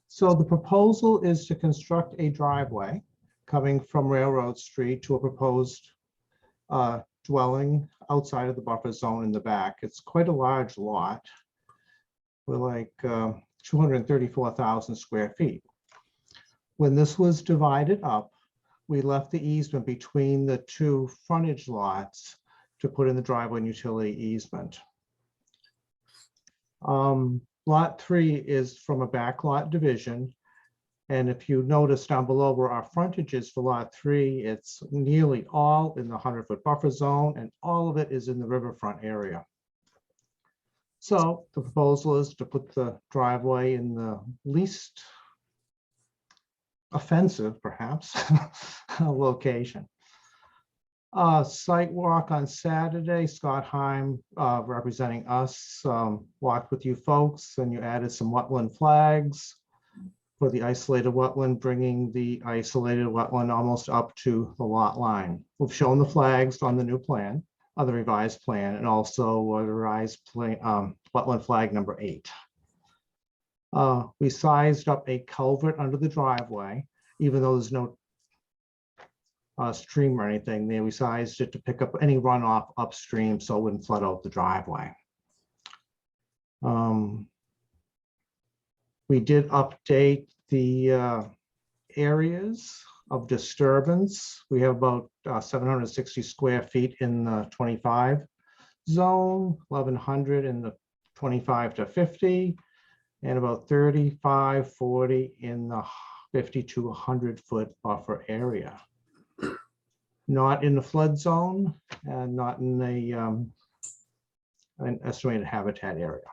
So the proposal is to construct a driveway coming from Railroad Street to a proposed dwelling outside of the buffer zone in the back. It's quite a large lot. We're like 234,000 square feet. When this was divided up, we left the easement between the two frontage lots to put in the driveway and utility easement. Lot 3 is from a backlot division. And if you notice down below where our frontage is for Lot 3, it's nearly all in the 100-foot buffer zone, and all of it is in the riverfront area. So the proposal is to put the driveway in the least offensive, perhaps, location. Site walk on Saturday, Scott Heim, representing us, walked with you folks, and you added some wetland flags for the isolated wetland, bringing the isolated wetland almost up to the lot line. We've shown the flags on the new plan, on the revised plan, and also the revised plan, wetland flag number 8. We sized up a culvert under the driveway, even though there's no stream or anything there. We sized it to pick up any runoff upstream so it wouldn't flood out the driveway. We did update the areas of disturbance. We have about 760 square feet in the 25 zone, 1,100 in the 25 to 50, and about 35, 40 in the 50 to 100 foot buffer area. Not in the flood zone and not in the an estimated habitat area.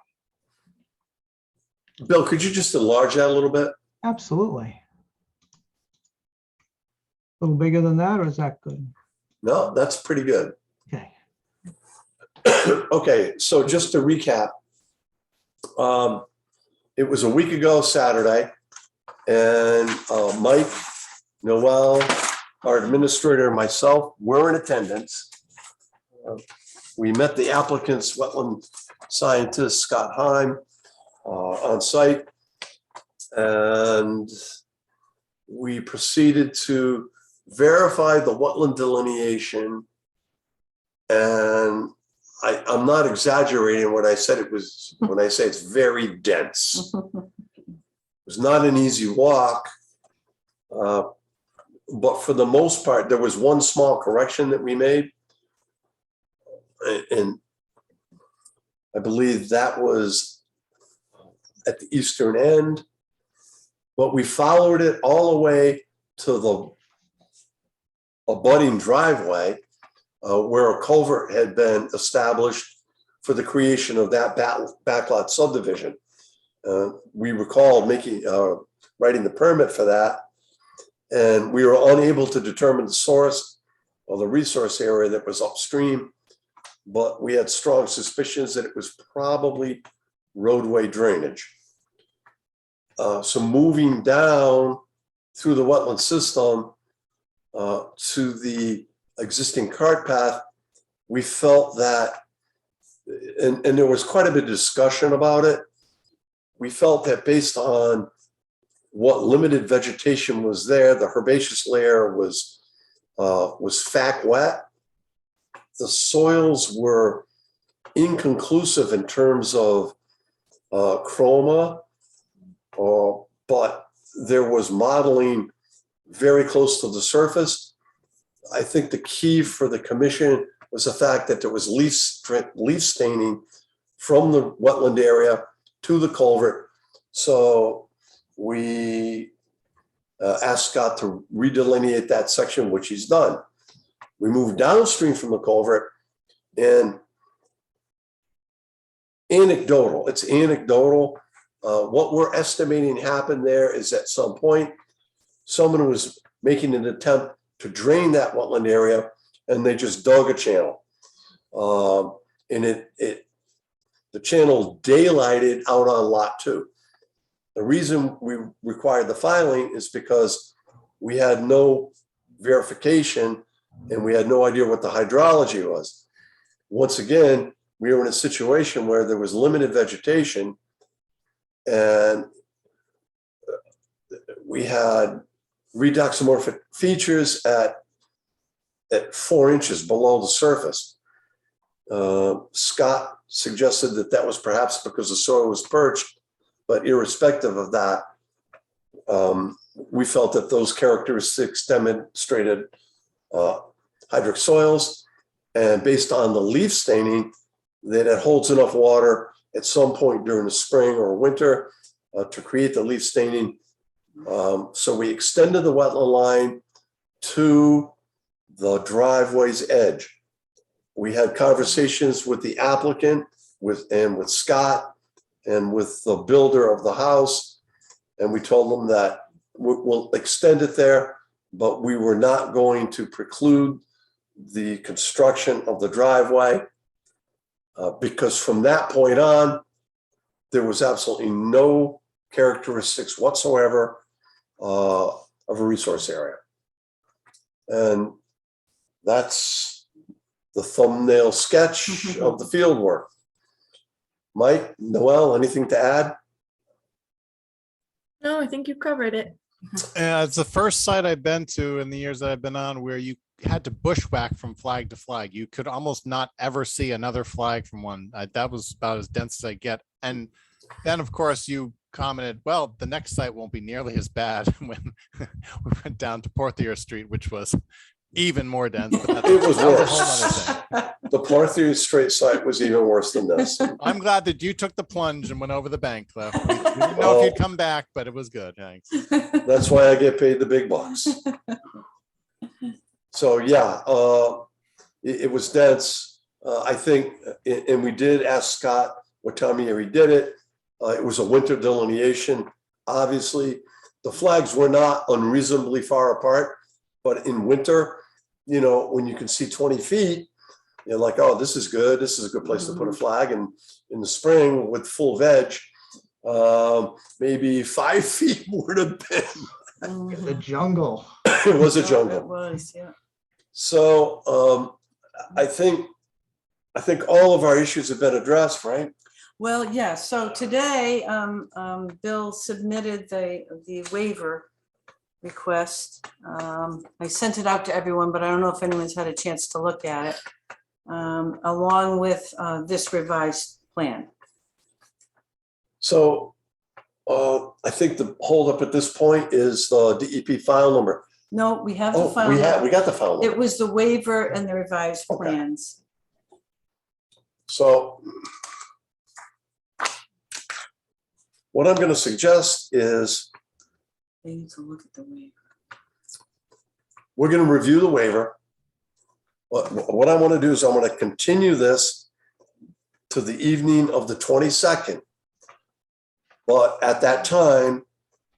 Bill, could you just enlarge that a little bit? Absolutely. A little bigger than that, or is that good? No, that's pretty good. Okay. Okay, so just to recap, it was a week ago Saturday, and Mike, Noel, our administrator, and myself were in attendance. We met the applicant's wetland scientist, Scott Heim, on site, and we proceeded to verify the wetland delineation. And I'm not exaggerating when I said it was, when I say it's very dense. It was not an easy walk, but for the most part, there was one small correction that we made. And I believe that was at the eastern end, but we followed it all the way to the abutting driveway where a culvert had been established for the creation of that backlot subdivision. We recall writing the permit for that, and we were unable to determine the source or the resource area that was upstream, but we had strong suspicions that it was probably roadway drainage. So moving down through the wetland system to the existing cart path, we felt that, and there was quite a bit of discussion about it, we felt that based on what limited vegetation was there, the herbaceous layer was fact wet. The soils were inconclusive in terms of chroma, but there was modeling very close to the surface. I think the key for the commission was the fact that there was leaf staining from the wetland area to the culvert. So we asked Scott to redelineate that section, which he's done. We moved downstream from the culvert, and it's anecdotal. What we're estimating happened there is at some point, someone was making an attempt to drain that wetland area, and they just dug a channel. And the channel daylighted out on lot 2. The reason we required the filing is because we had no verification and we had no idea what the hydrology was. Once again, we were in a situation where there was limited vegetation, and we had redoxamorphic features at 4 inches below the surface. Scott suggested that was perhaps because the soil was perched, but irrespective of that, we felt that those characteristics demonstrated hydric soils, and based on the leaf staining, that it holds enough water at some point during the spring or winter to create the leaf staining. So we extended the wetland line to the driveway's edge. We had conversations with the applicant, with Scott and with the builder of the house. And we told them that we'll extend it there, but we were not going to preclude the construction of the driveway because from that point on, there was absolutely no characteristics whatsoever of a resource area. And that's the thumbnail sketch of the field work. Mike, Noel, anything to add? No, I think you've covered it. It's the first site I've been to in the years that I've been on where you had to bushwhack from flag to flag. You could almost not ever see another flag from one. That was about as dense as I get. And then, of course, you commented, well, the next site won't be nearly as bad when we went down to Porthier Street, which was even more dense. But It was that a worse. whole other thing. The Porthier Street site was even worse than this. I'm glad that you took the plunge and went over the bank, Cliff. We didn't know if you'd come back, but it was good. Thanks. That's why I get paid the big bucks. So yeah, it was dense. I think, and we did ask Scott what time of year he did it. It was a winter delineation. Obviously, the flags were not unreasonably far apart, but in winter, you know, when you can see 20 feet, you're like, oh, this is good. This is a good place to put a flag. And in the spring with full veg, maybe 5 feet would have been. The jungle. It was a jungle. It was, yeah. So I think all of our issues have been addressed, right? Well, yeah, so today, Bill submitted the waiver request. I sent it out to everyone, but I don't know if anyone's had a chance to look at it, along with this revised plan. So I think the holdup at this point is the DEP file number. No, we have the Oh, file. we number. got the file number. It was the waiver and the revised plans. So what I'm going to suggest is They need to look at the waiver. we're going to review the waiver. What I want to do is I want to continue this to the evening of the 22nd. But at that time,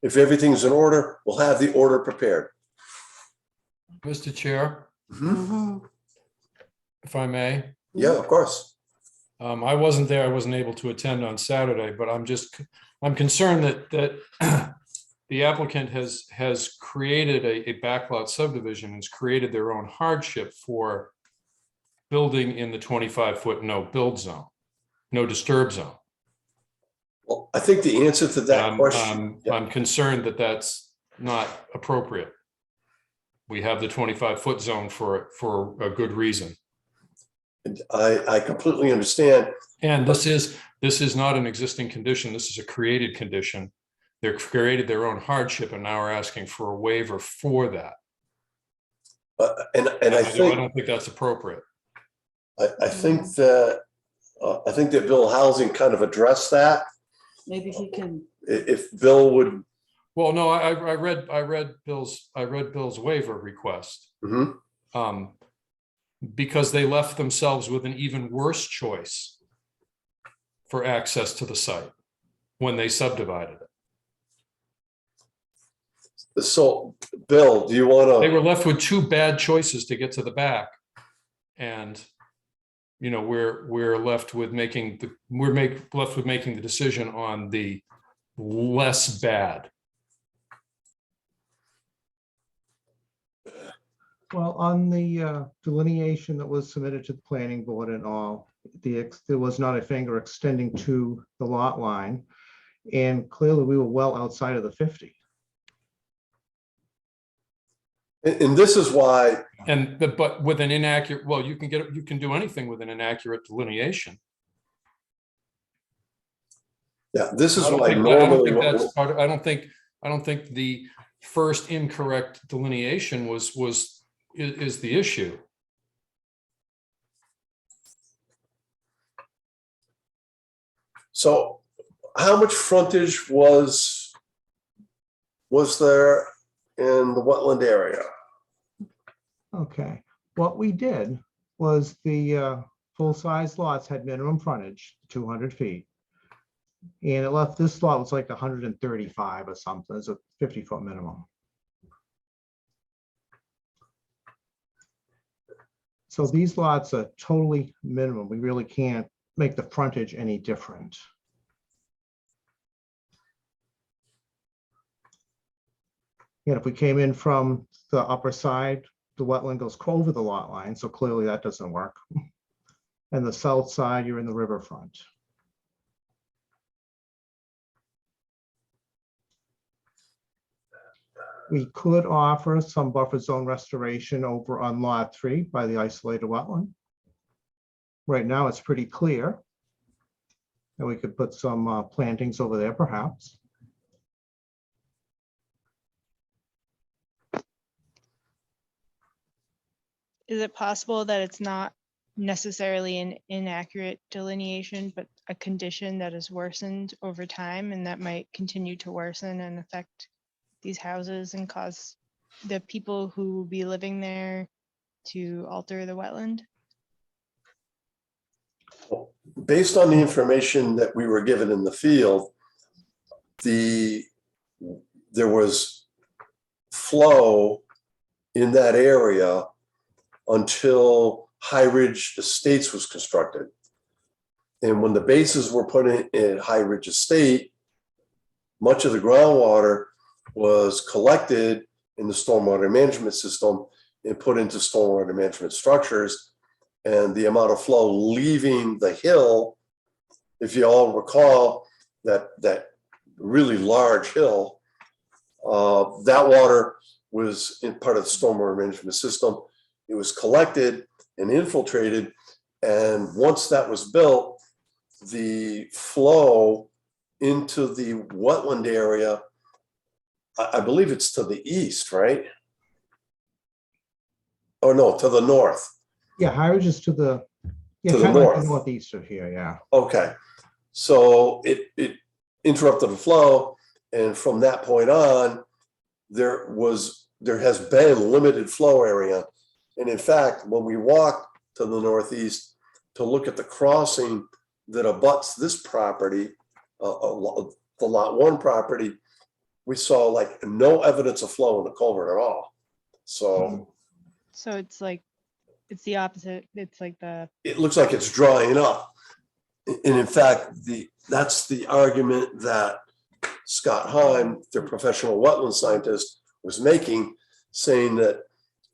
if everything's in order, we'll have the order prepared. Mr. Chair, if I may. Yeah, of course. I wasn't there. I wasn't able to attend on Saturday, but I'm concerned that the applicant has created a backlot subdivision and has created their own hardship for building in the 25-foot no build zone, no disturb zone. Well, I think the answer to that question. I'm concerned that that's not appropriate. We have the 25-foot zone for a good reason. I completely understand. And this is not an existing condition. This is a created condition. They've created their own hardship and now are asking for a waiver for that. And I don't think that's appropriate. I think that Bill Housing kind of addressed that. Maybe he can. If Bill would. Well, no, I read Bill's waiver request. Because they left themselves with an even worse choice for access to the site when they subdivided it. So, Bill, do you want to? They were left with two bad choices to get to the back, and you know we're left with making the decision on the less bad. Well, on the delineation that was submitted to the planning board and all, there was not a finger extending to the lot line. And clearly we were well outside of the 50. And this is why. But with an inaccurate, well, you can do anything with an inaccurate delineation. Yeah, this is why normally. I don't think the first incorrect delineation is the issue. So how much frontage was there in the wetland area? Okay, what we did was the full-size lots had minimum frontage, 200 feet. And it left, this lot was like 135 or something, it's a 50-foot minimum. So these lots are totally minimum. We really can't make the frontage any different. And if we came in from the upper side, the wetland goes over the lot line, so clearly that doesn't work. And the south side, you're in the riverfront. We could offer some buffer zone restoration over on lot 3 by the isolated wetland. Right now, it's pretty clear. And we could put some plantings over there perhaps. Is it possible that it's not necessarily an inaccurate delineation, but a condition that has worsened over time and that might continue to worsen and affect these houses and cause the people who will be living there to alter the wetland? Based on the information that we were given in the field, there was flow in that area until High Ridge Estates was constructed. And when the bases were put in High Ridge Estate, much of the groundwater was collected in the stormwater management system and put into stormwater management structures. And the amount of flow leaving the hill, if you all recall, that really large hill, that water was in part of the stormwater management system. It was collected and infiltrated. And once that was built, the flow into the wetland area, I believe it's to the east, right? Oh, no, to the north. Yeah, High Ridge is to the, yeah, To the kind of like north. the northeast of here, yeah. Okay, so it interrupted the flow, and from that point on, there has been limited flow area. And in fact, when we walked to the northeast to look at the crossing that abuts this property, the lot 1 property, we saw like no evidence of flow in the culvert at all. So So it's like, it's the opposite. It's like the, it looks like it's drying up. And in fact, that's the argument that Scott Heim, the professional wetland scientist, was making, saying that,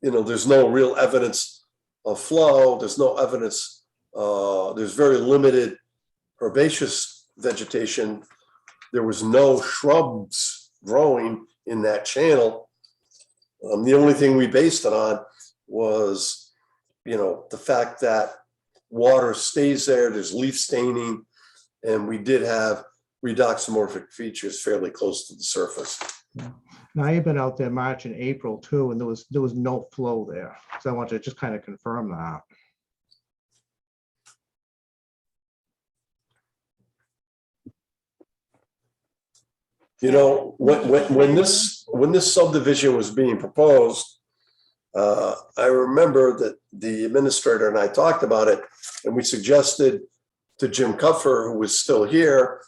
you know, there's no real evidence of flow. There's no evidence. There's very limited herbaceous vegetation. There was no shrubs growing in that channel. The only thing we based it on was, you know, the fact that water stays there, there's leaf staining, and we did have redoxymorphic features fairly close to the surface. Yeah. Now I've been out there March and April too, and there was no flow there. So I want to just kind of confirm that. You know, when this subdivision was being proposed, I remember that the administrator and I talked about it, and we suggested to Jim Cuffer, who was still here,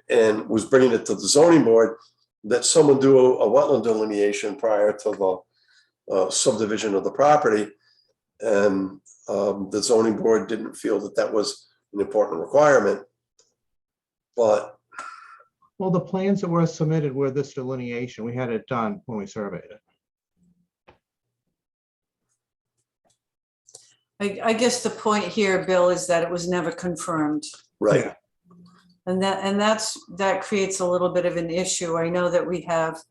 and was bringing it to the zoning board, that someone do a wetland delineation prior to the subdivision of the property. And the zoning board didn't feel that that was an important requirement. But well, the plans that were submitted were this delineation. We had it done when we surveyed it. I guess the point here, Bill, is that it was never confirmed. right. Yeah. And that creates a little bit of an issue. I know that we have,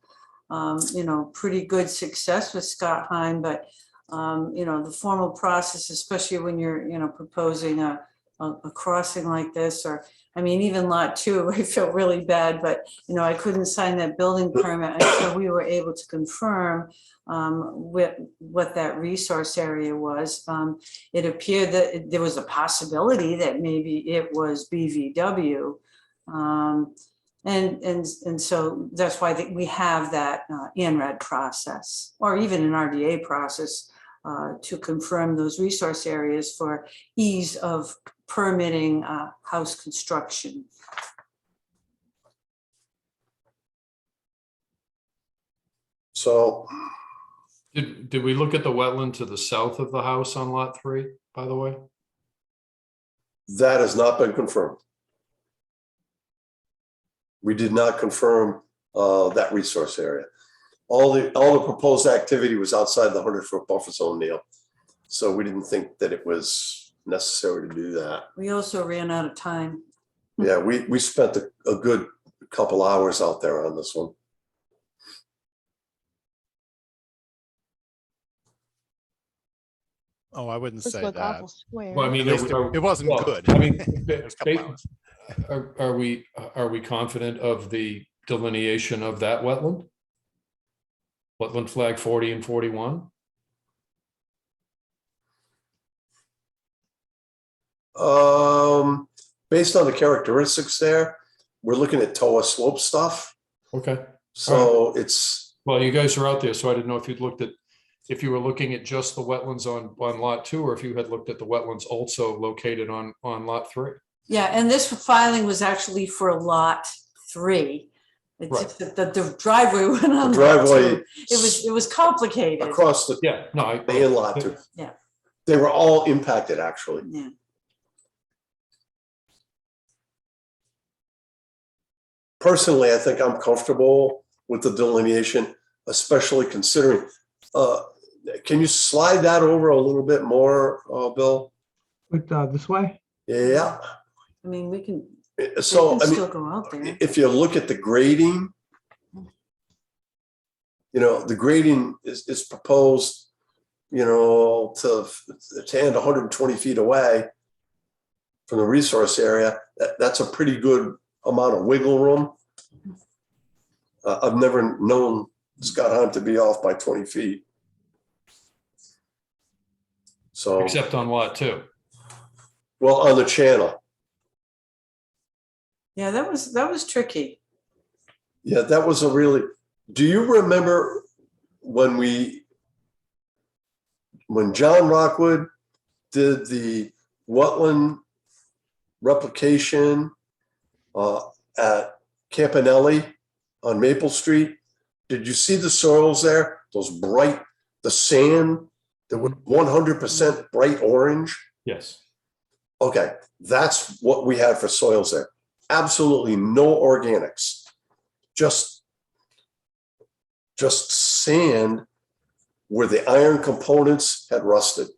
you know, pretty good success with Scott Heim, but, you know, the formal process, especially when you're, you know, proposing a crossing like this, or I mean, even lot 2, I felt really bad, but, I couldn't sign that building permit until we were able to confirm what that resource area was. It appeared that there was a possibility that maybe it was BVW. And so that's why we have that ANRAD process, or even an RDA process, to confirm those resource areas for ease of permitting house construction. So Did we look at the wetland to the south of the house on lot 3, by the way? that has not been confirmed. We did not confirm that resource area. All the proposed activity was outside the 100-foot buffer zone, Neil. So we didn't think that it was necessary to do that. We also ran out of time. Yeah, we spent a good couple hours out there on this one. Oh, I wouldn't Those say look that. awful square. Well, I mean, At least it wasn't well, good. I mean, It was a couple hours. are we confident of the delineation of that wetland? Wetland flag 40 and 41? Based on the characteristics there, we're looking at TOA slope stuff. Okay. So it's, Well, you guys are out there, so I didn't know if you'd looked at, if you were looking at just the wetlands on lot 2, or if you had looked at the wetlands also located on lot 3. Yeah, and this filing was actually for lot 3. It's Right. just that the driveway went on. the lot driveway 2. It was complicated. across the Yeah, no, main lot too. Yeah. They were all impacted, actually. Yeah. Personally, I think I'm comfortable with the delineation, especially considering, can you slide that over a little bit more, Bill? With this way? Yeah. I mean, we can So, I still mean, go out there. if you look at the grading, the grading is proposed, to end 120 feet away from the resource area. That's a pretty good amount of wiggle room. I've never known Scott Hunt to be off by 20 feet. So, except on lot 2. well, on the channel. Yeah, that was tricky. Yeah, that was a really, do you remember when John Rockwood did the wetland replication at Campanelli on Maple Street? Did you see the soils there? Those bright, the sand that was 100% bright orange? Yes. Okay, that's what we had for soils there. Absolutely no organics, just sand where the iron components had rusted.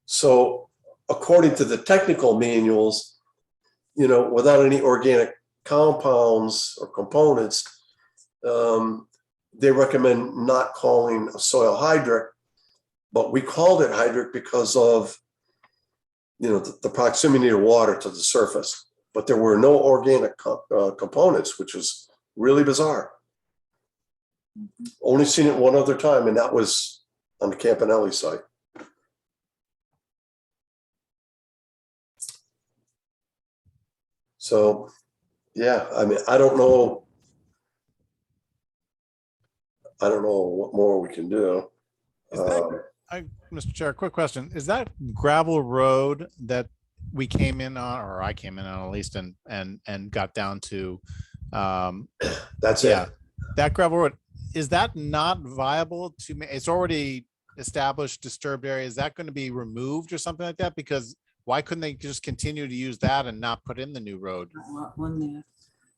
So according to the technical manuals, without any organic compounds or components, they recommend not calling a soil hydric, but we called it hydric because of the proximity of water to the surface. But there were no organic components, which was really bizarre. Only seen it one other time, and that was on the Campanelli site. So, yeah, I mean, I don't know what more we can do. Is that, Mr. Chair, quick question. Is that gravel road that we came in on, or I came in on at least, and got down to? That's yeah, it. that gravel road, is that not viable to me? It's already established disturbed area. Is that going to be removed or something like that? Because why couldn't they just continue to use that and not put in the new road? Lot 1 there.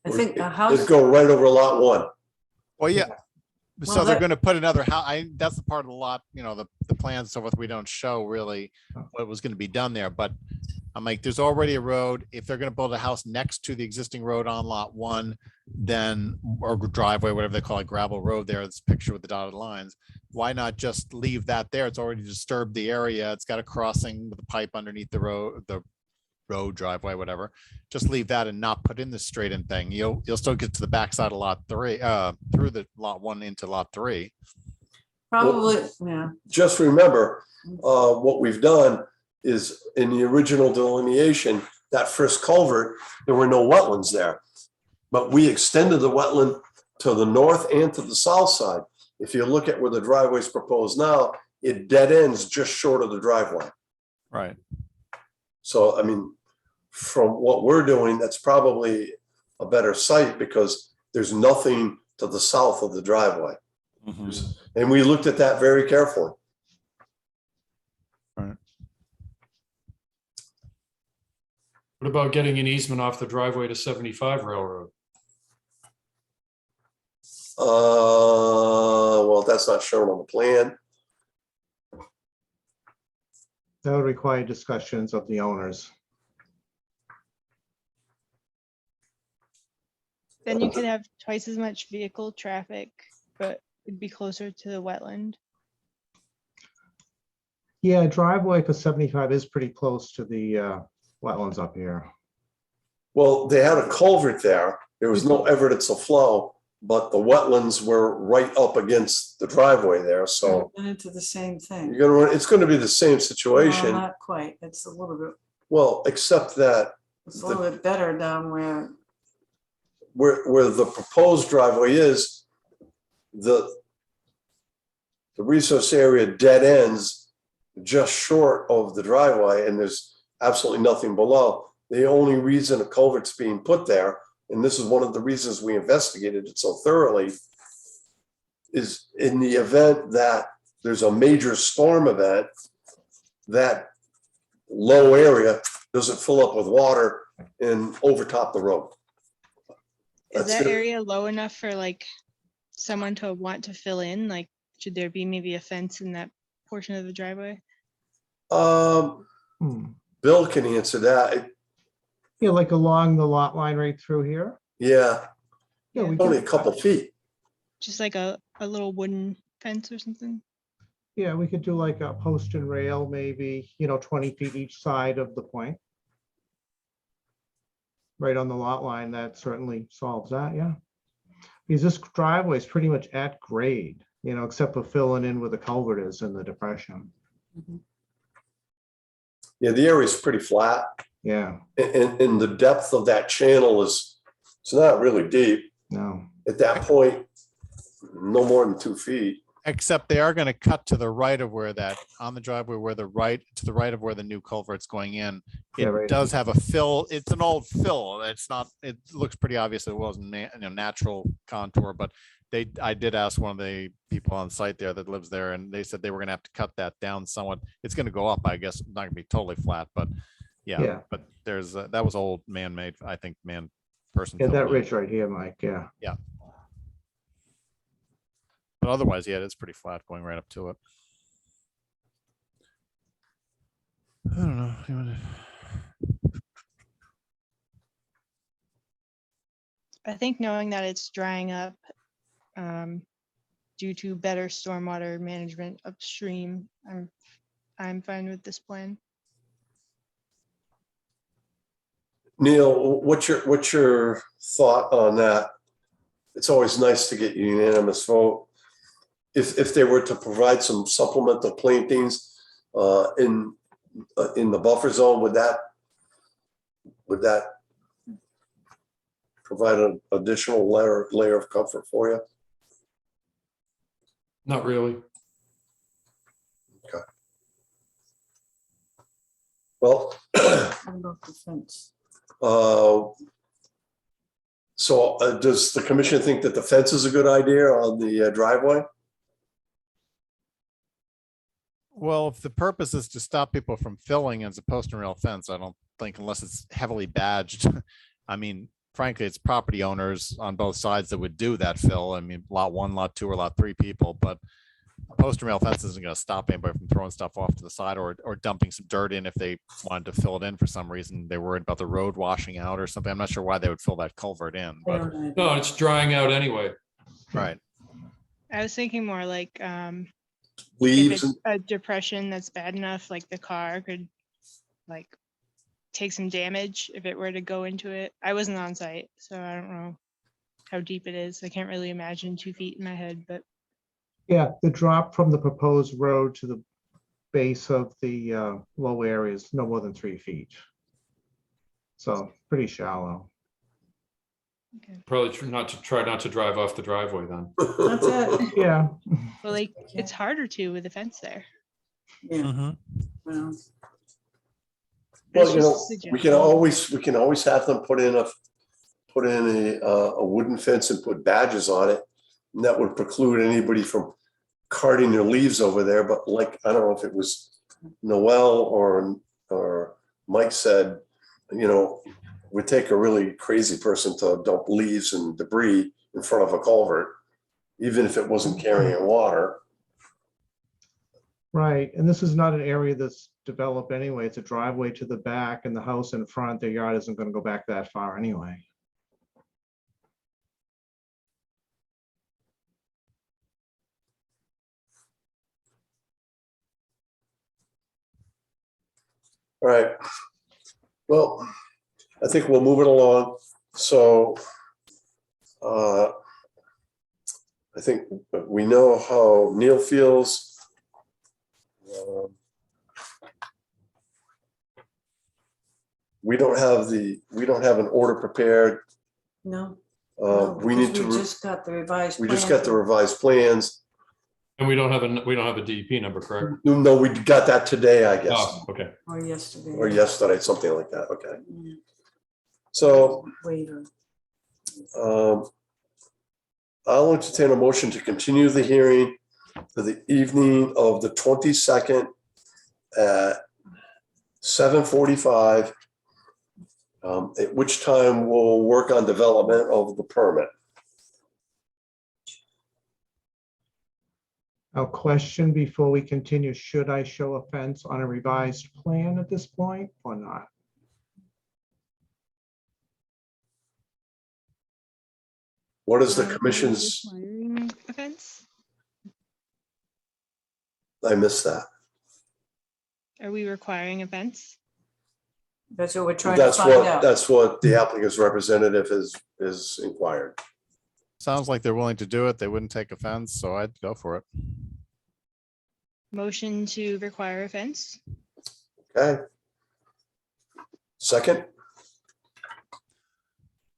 I think a house. It'd go right over lot 1. Well, yeah. Well, So they're that- going to put another house. That's the part of the lot, the plans and so forth. We don't show really what was going to be done there, but I'm like, there's already a road. If they're going to build a house next to the existing road on lot 1, then, or driveway, whatever they call it, gravel road there, this picture with the dotted lines, why not just leave that there? It's already disturbed the area. It's got a crossing with a pipe underneath the road, the road, driveway, whatever, just leave that and not put in the straight in thing. You'll still get to the backside of lot 3, through the lot 1 into lot 3. Probably, yeah. Just remember, what we've done is in the original delineation, that first culvert, there were no wetlands there. But we extended the wetland to the north and to the south side. If you look at where the driveway is proposed now, it dead ends just short of the driveway. Right. So, I mean, from what we're doing, that's probably a better site because there's nothing to the south of the driveway. And we looked at that very carefully. Right. What about getting an easement off the driveway to 75 Railroad? Well, that's not shown on the plan. That would require discussions of the owners. Then you could have twice as much vehicle traffic, but it'd be closer to the wetland. Yeah, driveway for 75 is pretty close to the wetlands up here. Well, they had a culvert there. There was no evidence of flow, but the wetlands were right up against the driveway there. So Went into the same thing. you're gonna run, it's gonna be the same No, situation. not quite. It's a little bit, Well, except that it's a little bit better down where the proposed driveway is, the resource area dead ends just short of the driveway, and there's absolutely nothing below. The only reason a culvert's being put there, and this is one of the reasons we investigated it so thoroughly, is in the event that there's a major storm event, that low area doesn't fill up with water and overtop the road. Is That's that it. area low enough for like someone to want to fill in? Like, should there be maybe a fence in that portion of the driveway? Bill can answer that. Yeah, like along the lot line right through here. Yeah, Yeah, we only a could, couple feet. Just like a little wooden fence or something? yeah, we could do like a post and rail, maybe, 20 feet each side of the point. Right on the lot line, that certainly solves that, yeah. Because this driveway is pretty much at grade, except for filling in where the culvert is in the depression. Yeah, the area is pretty flat. Yeah, And the depth of that channel it's not really deep. no. At that point, no more than 2 feet. Except they are going to cut to the right of where that, on the driveway where to the right of where the new culvert's going in. It Yeah, right. does have a fill. It's an old fill. It's not, it looks pretty obvious. It wasn't natural contour, but I did ask one of the people on site there that lives there, and they said they were going to have to cut that down somewhat. It's going to go up, I guess. It's not going to be totally flat, but yeah. But there's, that was old man-made, I think, person. Yeah, filled that in. ridge right here, Mike, yeah. Yeah. But otherwise, yeah, it's pretty flat going right up to it. I don't know. I think knowing that it's drying up due to better stormwater management upstream, I'm fine with this plan. Neil, what's your thought on that? It's always nice to get unanimous vote. If they were to provide some supplemental plantings in the buffer zone, would that provide an additional layer of comfort for you? Not really. Okay. Well, What about the fence? so does the commission think that the fence is a good idea on the driveway? Well, if the purpose is to stop people from filling as a post and rail fence, I don't think, unless it's heavily badged. I mean, frankly, it's property owners on both sides that would do that fill. I mean, lot 1, lot 2, or lot 3 people, but a post and rail fence isn't going to stop anybody from throwing stuff off to the side or dumping some dirt in if they wanted to fill it in for some reason. They're worried about the road washing out or something. I'm not sure why they would fill that culvert in, but No, it's drying out anyway. right. I was thinking more like if Leaves it's a depression that's bad enough, like the car could like take some damage if it were to go into it. I wasn't on site, so I don't know how deep it is. I can't really imagine 2 feet in my head, but Yeah, the drop from the proposed road to the base of the low area is no more than 3 feet. So pretty shallow. Probably try not to drive off the driveway then. That's it. Yeah. well, like it's harder to with a fence there. Yeah. Well, Well, It's you just a know, suggestion. we can always have them put in a wooden fence and put badges on it. And that would preclude anybody from carting their leaves over there. But like, I don't know if it was Noel or Mike said, you know, it would take a really crazy person to dump leaves and debris in front of a culvert, even if it wasn't carrying water. Right, and this is not an area that's developed anyway. It's a driveway to the back and the house in front. Their yard isn't going to go back that far anyway. All right. Well, I think we'll move it along. So I think we know how Neil feels. We don't have an order prepared. no. We need because to, We just got the revised. we just plan. got the revised plans. And we don't have a DEP number, correct? No, we got that today, I guess, Oh, okay. Or yesterday. or yesterday, something like that. Okay. Yeah. So Waiver. I'll entertain a motion to continue the hearing to the evening of the 22nd at 7:45, at which time we'll work on development of the permit. A question before we continue, should I show a fence on a revised plan at this point or not? What is the Are we commission's, requiring a fence? I missed that. Are we requiring a fence? That's what we're trying to find out. That's what the applicant's representative is inquired. Sounds like they're willing to do it. They wouldn't take offense, so I'd go for it. Motion to require a fence? Okay. Second,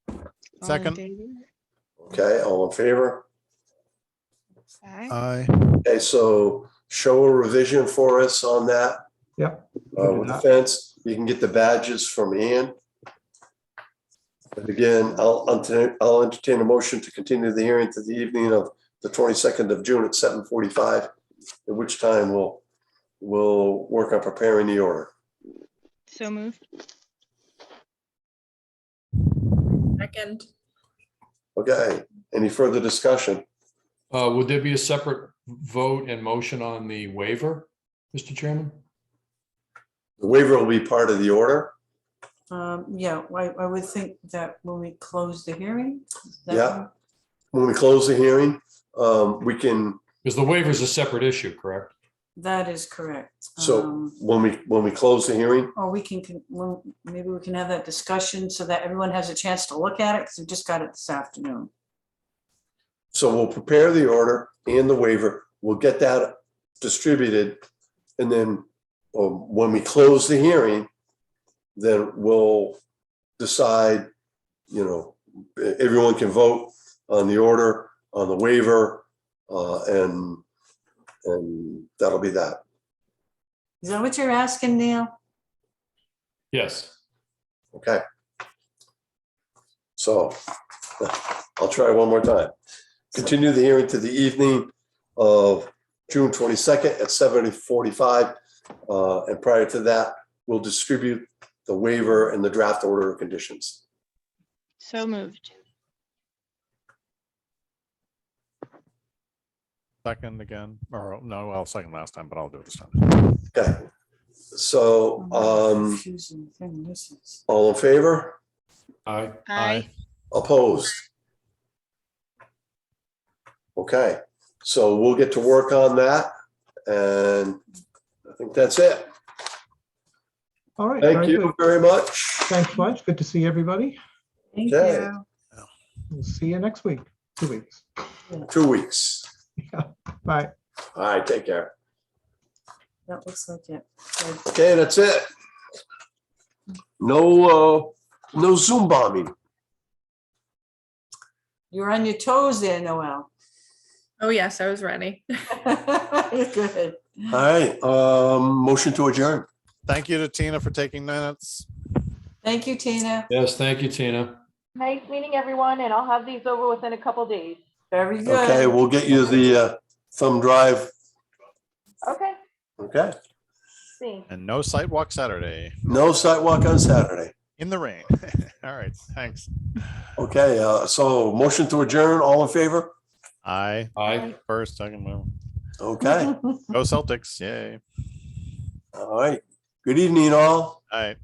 All in Second. favor? okay, all in favor? Aye. Aye. Okay, so show a revision for us on that. Yep. With the fence, you can get the badges from Ian. And again, I'll entertain a motion to continue the hearing to the evening of the 22nd of June at 7:45, at which time we'll work on preparing the order. So moved. Second. Okay, any further discussion? Would there be a separate vote and motion on the waiver, Mr. Chairman? The waiver will be part of the order. Yeah, I would think that when we close the hearing. that- Yeah. When we close the hearing, we can, Because the waiver is a separate issue, correct? That is correct. so when we close the hearing, Or we can, well, maybe we can have that discussion so that everyone has a chance to look at it, because we just got it this afternoon. so we'll prepare the order and the waiver. We'll get that distributed. And then when we close the hearing, then we'll decide, you know, everyone can vote on the order, on the waiver, and that'll be that. Is that what you're asking, Neil? Yes. Okay. So I'll try one more time. Continue the hearing to the evening of June 22nd at 7:45. And prior to that, we'll distribute the waiver and the draft order of conditions. So moved. Second again, or no, well, second last time, but I'll do it this time. Okay. So, Confusing thing this is. all in favor? Aye. Aye. Opposed? Okay, so we'll get to work on that, and I think that's it. All right. Thank very you good. very much. Thanks much. Good to see everybody. Thank Okay. you. We'll see you next week, 2 weeks. 2 weeks. Bye. All right, take care. That looks like it. Good. Okay, that's it. No Zoom bombing. You're on your toes there, Noel. Oh, yes, I was ready. Good. All right, motion to adjourn. Thank you to Tina for taking minutes. Thank you, Tina. Yes, thank you, Tina. Nice meeting everyone, and I'll have these over within a couple days. Very good. Okay, we'll get you the thumb drive. Okay, Okay, thanks. And no sidewalk Saturday no sidewalk on Saturday. in the rain. All right, thanks. Okay, so motion to adjourn, all in favor? Aye. Aye. First, second, move. Okay, Go Celtics, yay. all right. Good evening, all. All right.